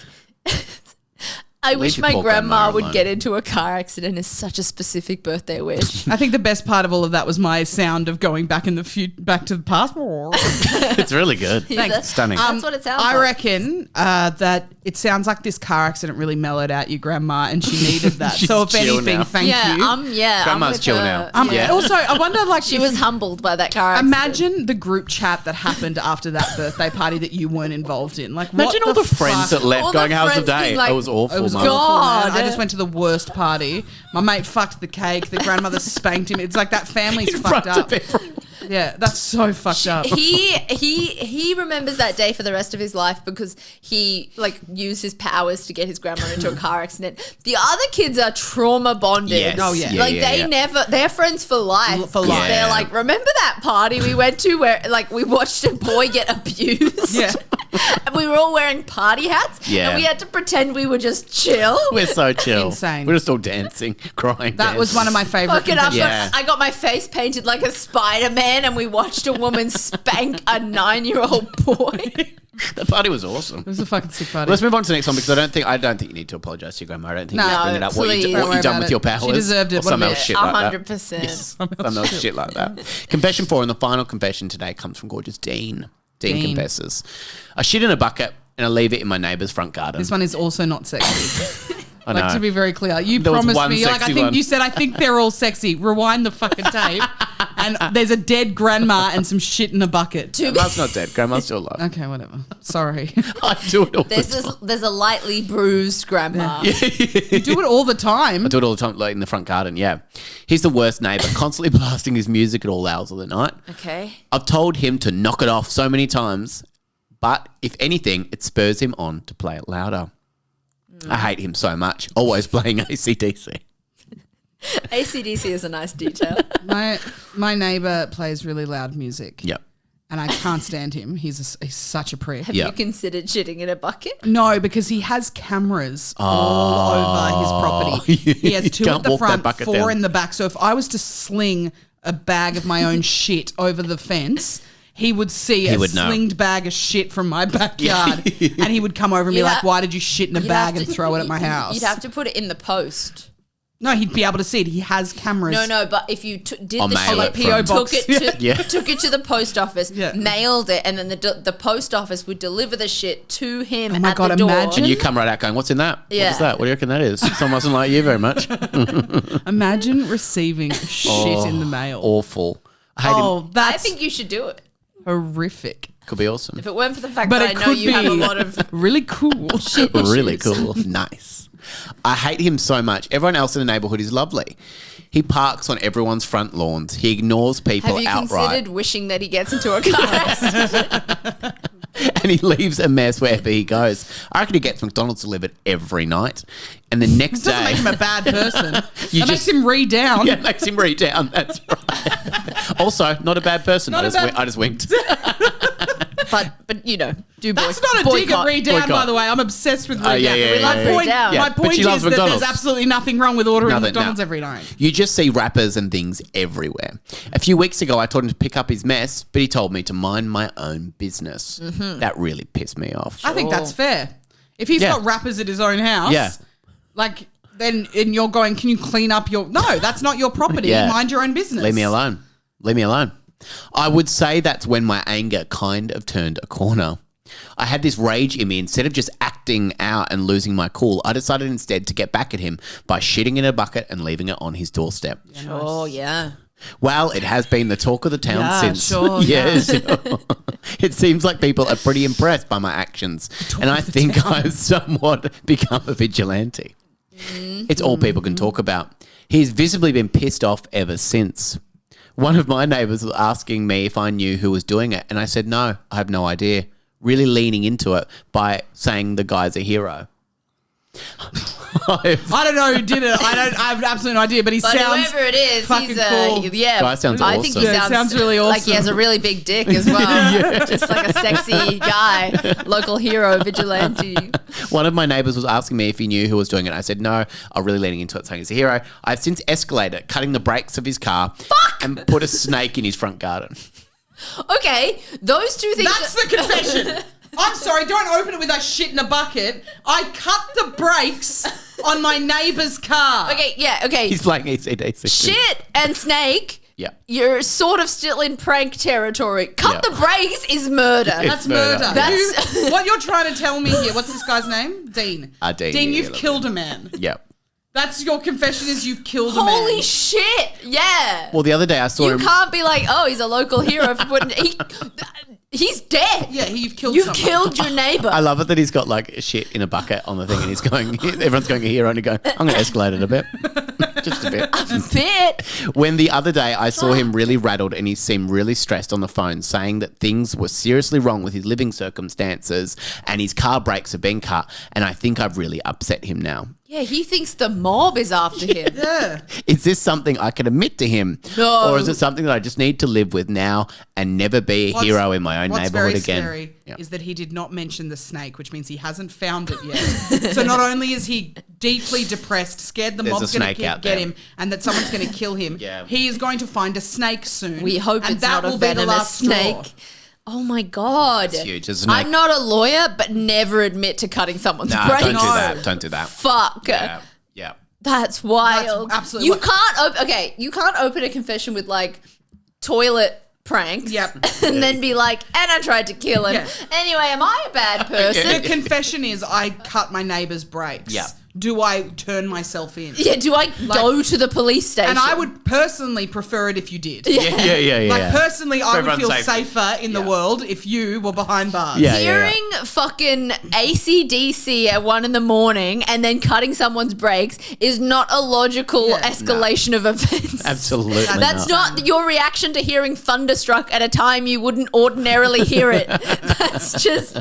I wish your my poor grandma grandma would alone. get into a car accident is such a specific birthday wish. I think the best part of all of that was my sound of going back to the past. It's really good. Thanks. Stunning. That's what it sounds like. I reckon that it sounds like this car accident really mellowed out your grandma, and she needed that. She's So if chill anything, now. thank you. Grandma's with chill her. now. Yeah. Also, I wonder, like, She if was you- humbled by that car accident. Imagine the group chat that happened after that birthday party that you weren't involved in. Like, Imagine what all the friends fuck? that left All the going, how's the friends day? being like, it was awful, It was Mum. awful, man. God. I just went to the worst party. My mate fucked the cake. The grandmother spanked him. It's like that family's In fucked front up. of everyone. Yeah, that's so fucked up. He remembers that day for the rest of his life because he like used his powers to get his grandma into a car accident. The other kids are trauma bonded. Yes. Oh, yeah. Like they're friends for life. For because life. They're Yeah. like, remember that party we went to where like we watched a boy get abused? Yeah. And we were all wearing party hats. Yeah. And we had to pretend we were just chill. We're so chill. Insane. We're just all dancing, crying. That was one of my favorite. Fucking up. Yeah. I got my face painted like a Spider-Man and we watched a woman spank a 9-year-old boy. The party was awesome. It was a fucking sick party. Let's move on to the next one because I don't think you need to apologise to your grandma. I don't think No, you need to bring it up. What, please. you, Don't what worry you done about with it. your powers. She deserved it. Or some What else a shit like that. 100%. Some else shit like that. Confession 4 and the final confession today comes from gorgeous Dean. Dean confesses. I shit in a bucket and I leave it in my neighbour's front garden. This one is also not sexy. I know. Like, to be very clear, you There was promised one me, like, I sexy think one. you said, I think they're all sexy. Rewind the fucking tape, and there's a dead grandma and some shit in a bucket. Grandma's not dead. Grandma's still alive. Okay, whatever. Sorry. I do it all the time. There's a lightly bruised grandma. You do it all the time. I do it all the time, like in the front garden, yeah. He's the worst neighbour, constantly blasting his music at all hours of the night. Okay. I've told him to knock it off so many times, but if anything, it spurs him on to play it louder. I hate him so much, always playing AC/DC. AC/DC is a nice detail. My neighbour plays really loud music. Yep. And I can't stand him. He's such a prick. Have Yeah. you considered shitting in a bucket? No, because he has cameras all over his property. He has You 2 can't at the walk that front, bucket 4 down. in the back. So if I was to sling a bag of my own shit over the fence, he would see a would know. slinged bag of shit from my backyard, and he would come over and be You'd like, have- "Why did you shit in a You'd bag have and to- throw it at my house?" You'd have to put it in the post. No, he'd be able to see it. He has cameras. No, but if you did I'll the mail shit, it from- took it to Yeah. took it to the post office, Yeah. mailed it, and then the post office would deliver the shit to him Oh my at God, the door. imagine- And you come right out going, what's in that? Yeah. What's that? What do you reckon that is? Someone doesn't like you very much. Imagine receiving shit in the mail. Awful. I hate him. Oh, that's I think you should do it. horrific. Could be awesome. If it weren't for the fact But that it I know could you have a be lot of really cool. Really cool. Nice. I hate him so much. Everyone else in the neighbourhood is lovely. He parks on everyone's front lawns. He ignores people Have you outright. considered wishing that he gets into a car accident? And he leaves a mess wherever he goes. I reckon he gets McDonald's delivered every night. And the next Doesn't day... make him a bad person. You It makes just- him read down. Yeah, it makes him read down. That's right. Also, not a bad person. Not a bad- I just winked. but you know, do That's not a dig at boycott. read down, by Boycott. the way. I'm obsessed with read Oh, yeah, down. yeah, We love yeah, read point, down. Yeah, my but point she is loves that McDonald's. there's absolutely nothing wrong with ordering Nothing, McDonald's no. every night. You just see wrappers and things everywhere. A few weeks ago, I told him to pick up his mess, but he told me to mind my own business. That really pissed me off. I think that's fair. If he's Yeah. got wrappers at his own house, Yeah. like, then and you're going, can you clean up your... No, that's not your property. Yeah. Mind your own business. Leave me alone. Leave me alone. I would say that's when my anger kind of turned a corner. I had this rage in me. Instead of just acting out and losing my cool, I decided instead to get back at him by shitting in a bucket and leaving it on his doorstep. Oh yeah. Well, it has been the talk of the town Yeah, since. sure, Yeah, sure. It seems like people are pretty impressed by my actions, and I think I've somewhat become a vigilante. It's all people can talk about. He's visibly been pissed off ever since. One of my neighbours was asking me if I knew who was doing it, and I said, no, I have no idea. Really leaning into it by saying the guy's a hero. I don't know who did it. I have absolutely no idea, but he But sounds whoever it is, fucking he's cool. Guy sounds I think he awesome. Yeah, sounds, sounds really like he awesome. has a really big dick as well. Just like a sexy guy, local hero, vigilante. One of my neighbours was asking me if he knew who was doing it. I said no. I'm really leaning into it, saying he's a hero. I've since escalated it, cutting the brakes of his car and put a snake in his front garden. Okay, those two things. That's the confession. I'm sorry, don't open it with that shit in a bucket. I cut the brakes on my neighbour's car. Okay, yeah, okay. He's playing ECDC. Shit and snake. Yeah. You're sort of still in prank territory. Cut Yeah. the brakes is murder. That's murder. murder. That's- What you're trying to tell me here, what's this guy's name? Dean. Dean, Dean, yeah, you've yeah, killed a man. Yeah. That's your confession is you've killed a man. Holy shit! Yeah. Well, the other day I saw you him. can't be like, oh, he's a local hero for putting. He's dead. Yeah, you've killed You've someone. killed your neighbor. I love it that he's got like shit in a bucket on the thing, and he's going. Everyone's going a hero, and he's going. I'm going to escalate it a bit, just a bit. A bit. When the other day I saw him really rattled and he seemed really stressed on the phone, saying that things were seriously wrong with his living circumstances and his car brakes have been cut, and I think I've really upset him now. Yeah, he thinks the mob is after him. Yeah. Is this something I can admit to him? No. Or is it something that I just need to live with now and never be a hero in my own What's neighborhood very again? scary Yeah. is that he did not mention the snake, which means he hasn't found it yet. So not only is he deeply depressed, scared the There's mob's a going snake to out get there. him and that someone's going to kill him, Yeah. he is going to find a snake soon. We hope and it's that not a will be the venomous last straw. snake. Oh my god. It's huge, isn't it? I'm not a lawyer, but never admit to cutting someone's No, brakes. don't do No. that. Don't do that. Fuck. Yeah. Yeah. That's wild. That's absolutely You wild. can't you can't open a confession with like toilet pranks. Yep. And then be like, and I tried to kill him. Yeah. Anyway, am I a bad person? The confession is I cut my neighbour's brakes. Yeah. Do I turn myself in? Yeah, do I go to the police station? And I would personally prefer it if you did. Yeah. Like personally, I would everyone's feel safety. safer in the Yeah. world if you were behind bars. Yeah. Hearing fucking AC/DC at 1 a.m. and then cutting someone's brakes is not a logical Yeah. escalation of events. Absolutely. That's not your reaction to hearing Thunderstruck at a time you wouldn't ordinarily hear it. That's just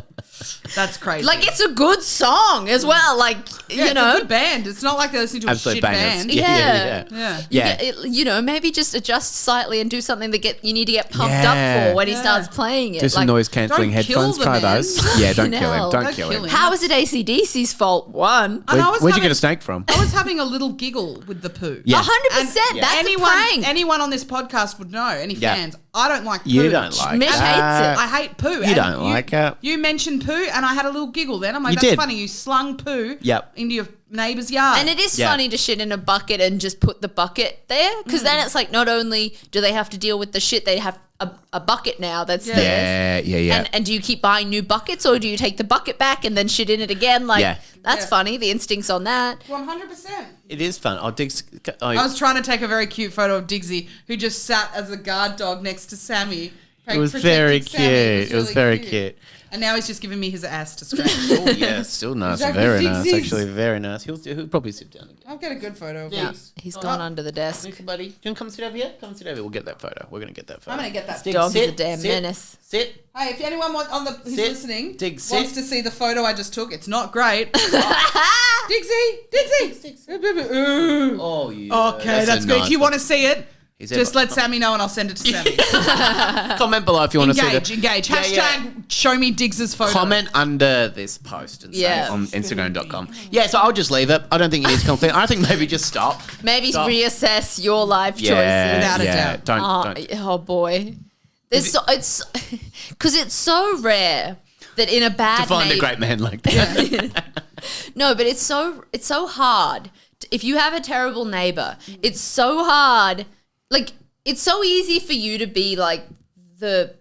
That's crazy. like it's a good song as well. Like yeah, you know, it's a good band. It's not like they're listening to Absolute a shit bangers. band. Yeah. Yeah. Yeah. you know, maybe just adjust slightly and do something that you need to get pumped Yeah. up for when he Yeah. starts playing it. Do some Like, noise cancelling don't kill headphones. the Try man. those. Yeah, don't kill him. No. Don't Don't kill kill him. him. How is it AC/DC's fault? One. And I was Where'd you having- get a snake from? I was having a little giggle with the poo. Yeah. 100%. And That's a prank. anyone on this podcast would know. Any Yeah. fans? I don't like poo. You don't like Mish that. hates I hate poo. You don't like it. You mentioned poo, and I had a little giggle. Then I'm like, You "That's did. funny. You slung poo Yep. into your neighbour's yard." And it is Yeah. funny to shit in a bucket and just put the bucket there because then it's like not only do they have to deal with the shit, they have a bucket now that's Yeah. theirs. Yeah. And do you keep buying new buckets or do you take the bucket back and then shit in it again? Like Yeah. that's Yeah. funny. The instincts on that. 100%. It is fun. Oh, Diggs. I was trying to take a very cute photo of Diggsy, who just sat as a guard dog next to Sammy. It was protecting very Sammy. cute. It was really very cute. And now he's just giving me his ass to scratch. Oh, yeah. Still nice. Exactly, Very Diggs nice. is. Actually, very nice. He'll probably sit down again. I'll get a good photo of Yeah. him. He's gone under the desk. Thank you, buddy. Do you want to come sit over here? Come sit over here. We'll get that photo. We're going to get that photo. I'm going to get that. Diggs, Dog is sit, a damn sit, menace. Sit. Hey, if anyone who's Sit. listening Diggs, wants sit. to see the photo I just took, it's not great. Diggsy. Ooh. Oh, yeah. Okay, that's a good. nice If you one. want to see it, He's just ever- let Sammy know and I'll send it to Sammy. Comment below if you want to see Engage. Yeah, Hashtag yeah. show me Diggs's photo. Comment under this post and say Yeah. on Instagram.com. Yeah, so I'll just leave it. I don't think it needs complete. I think maybe just stop. Maybe Stop. reassess your life choices. Without a yeah. doubt. Don't. Oh boy, it's because it's so rare that in a bad To find a neighbor- great man like that. No, but it's so hard. If you have a terrible neighbor, it's so hard. Like it's so easy for you to be like the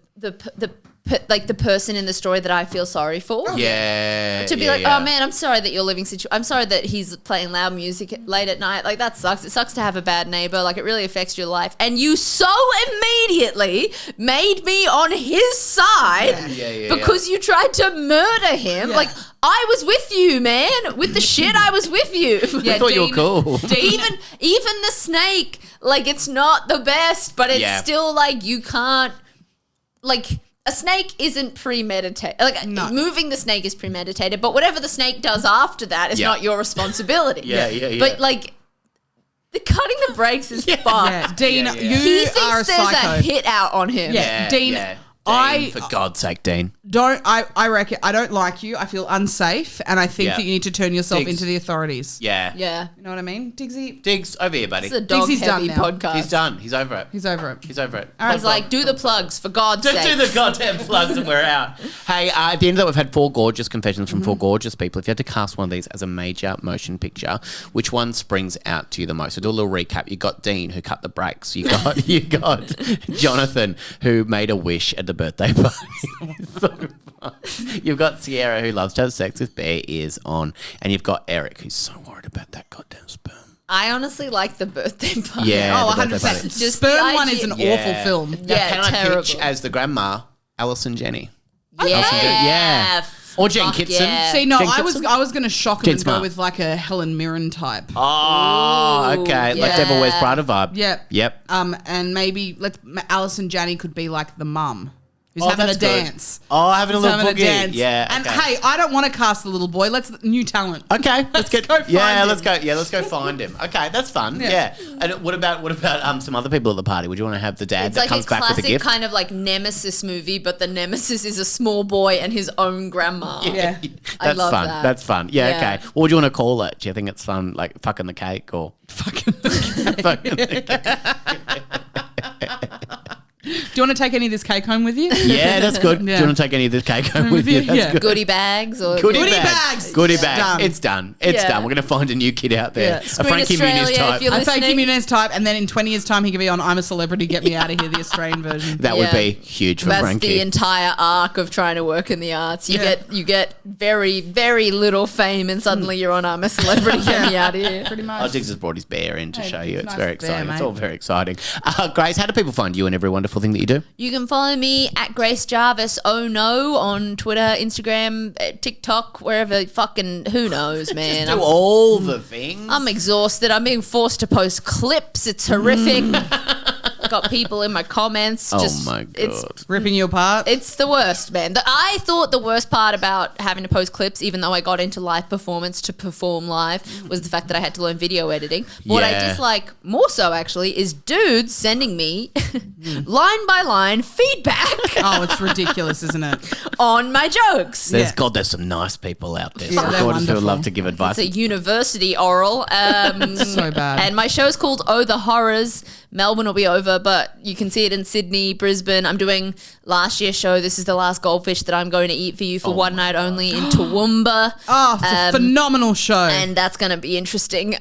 person in the story that I feel sorry for. Yeah. To be yeah, like, yeah. oh man, I'm sorry that you're living I'm sorry that he's playing loud music late at night. Like that sucks. It sucks to have a bad neighbor. Like it really affects your life. And you so immediately made me on his side Yeah. because you tried to murder him. Yeah. Like I was with you, man. With the shit, I was with you. Yeah, I thought you were Dean- cool. even the snake, like it's not the best, but it's Yeah. still like you can't like a snake isn't premeditated. Like No. moving the snake is premeditated, but whatever the snake does after that is not your responsibility. Yeah. But like the cutting the brakes is fucked. Yeah, Dean, Yeah. you He are a thinks there's psycho. a hit out on him. Yeah. Dean, Dean, for God's sake, Dean. I reckon I don't like you. I feel unsafe, and I think Yeah. that you need to turn yourself Diggs. into the authorities. Yeah. Yeah. You know what I mean, Diggsy? Diggs, over here, buddy. It's a dog He's heavy done now. podcast. He's done. He's over it. He's over it. He's over it. He's like, do the plugs for God's Just sake. do the goddamn plugs and we're out. Hey, at the end of that, we've had 4 gorgeous confessions from 4 gorgeous people. If you had to cast one of these as a major motion picture, which one springs out to you the most? So do a little recap. You got Dean, who cut the brakes. You got Jonathan, who made a wish at the birthday party. So fun. You've got Sierra, who loves to have sex with bare ears on, and you've got Eric, who's so worried about that goddamn sperm. I honestly like the birthday party. Yeah. Oh, the birthday 100%. party. Just the Sperm one idea- is an Yeah. awful film. Now, Yeah, can I terrible. pitch as the grandma, Alison Jenny? Yeah. Or Jen Fuck Kitson. yeah. See, no, Jen I Kitson? was going to shock him Jen and Smart. go with like a Helen Mirren type. Oh, okay. Like yeah. Devil Wears Prada vibe. Yep. Yep. And maybe Alison Janney could be like the mum who's Oh, having a that's good. dance. Oh, having a Who's little having boogie. a dance. Yeah. And okay. hey, I don't want to cast the little boy. Let's new talent. Okay, let's get. go find yeah, him. let's go. Yeah, let's go find him. Okay, that's fun. Yeah. And what about some other people at the party? Would you want to have the dad It's that like comes a back with a classic gift? kind of like Nemesis movie, but the Nemesis is a small boy and his own grandma. Yeah. That's I love fun. that. That's fun. Yeah, Yeah. okay. What would you want to call it? Do you think it's fun, like fucking the cake or Fucking. fucking the cake? Do you want to take any of this cake home with you? Yeah, that's good. Do Yeah. you want to take any of this cake home with you? That's Yeah. good. Goodie bags or Goodie Goodie bags. bags. Goodie It's bags. done. It's done. It's Yeah. done. We're going to find a new kid out there. Yeah. A Screen Frankie Muniz Australia, type. if you're I think listening. Jimenez type, and then in 20 years' time, he could be on I'm a Celebrity, Get Me Out of Here, the Australian version. That would Yeah. be huge for That's Frankie. the entire arc of trying to work in the arts. You Yeah. get very, very little fame and suddenly you're on I'm a Celebrity, Get Me Out of Here. Pretty Oh, much. Diggs has brought his bear in to Hey, show you. it's It's nice very bear, exciting. It's mate. all very exciting. Grace, how do people find you and every wonderful thing that you do? You can follow me at Grace Jarvis Oh No on Twitter, Instagram, TikTok, wherever fucking who knows, man. Do all the things. I'm exhausted. I'm being forced to post clips. It's horrific. Got people in my comments. Oh just, my It's God. Ripping you apart. It's the worst, man. I thought the worst part about having to post clips, even though I got into live performance to perform live, was the fact that I had to learn video editing. What I Yeah. dislike more so, actually, is dudes sending me line by line feedback Oh, it's ridiculous, isn't it? on my jokes. There's Yeah. God, there's some nice people out there. Yeah, Some they're daughters who would wonderful. love to give advice. It's a university oral. So bad. And my show's called Oh the Horrors. Melbourne will be over, but you can see it in Sydney, Brisbane. I'm doing last year's show. This is the last goldfish that I'm going to eat for you for one night only in Toowoomba. Oh, it's a phenomenal show. And that's going to be interesting.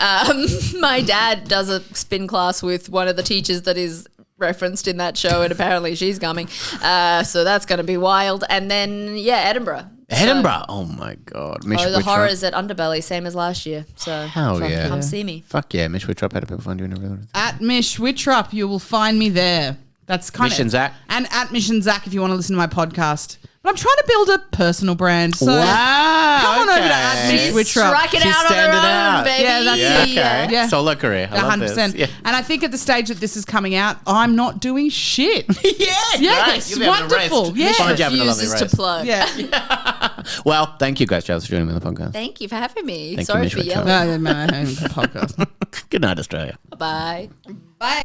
My dad does a spin class with one of the teachers that is referenced in that show, and apparently she's coming. So that's going to be wild. And then, yeah, Edinburgh. Edinburgh. Oh my God. Mish Oh, the Wittrup. Horrors at Underbelly, same as last year. So Hell yeah. come see me. Fuck yeah. Mish Wittrup. How do people find you and everything? At Mish Wittrup, you will find me there. That's kind Mish of and Zach. And at Mish and Zach if you want to listen to my podcast. But I'm trying to build a personal brand. So wow. come on over to at Mish She's Wittrup. striking She's out on her standing own, out. baby. Yeah, that's Yeah, it. okay. Yeah. Solo career. I love 100%. this. Yeah. And I think at the stage that this is coming out, I'm not doing shit. Yeah, Yes, great. You'll be having a wonderful. rest. Yeah. We'll find you having a lovely Refuses to rest. plug. Yeah. Well, thank you guys, Jarvis, for joining me on the podcast. Thank you for having me. Thank you, Sorry Mish for Wittrup. yelling. No, podcast. Good night, Australia. Bye. Bye.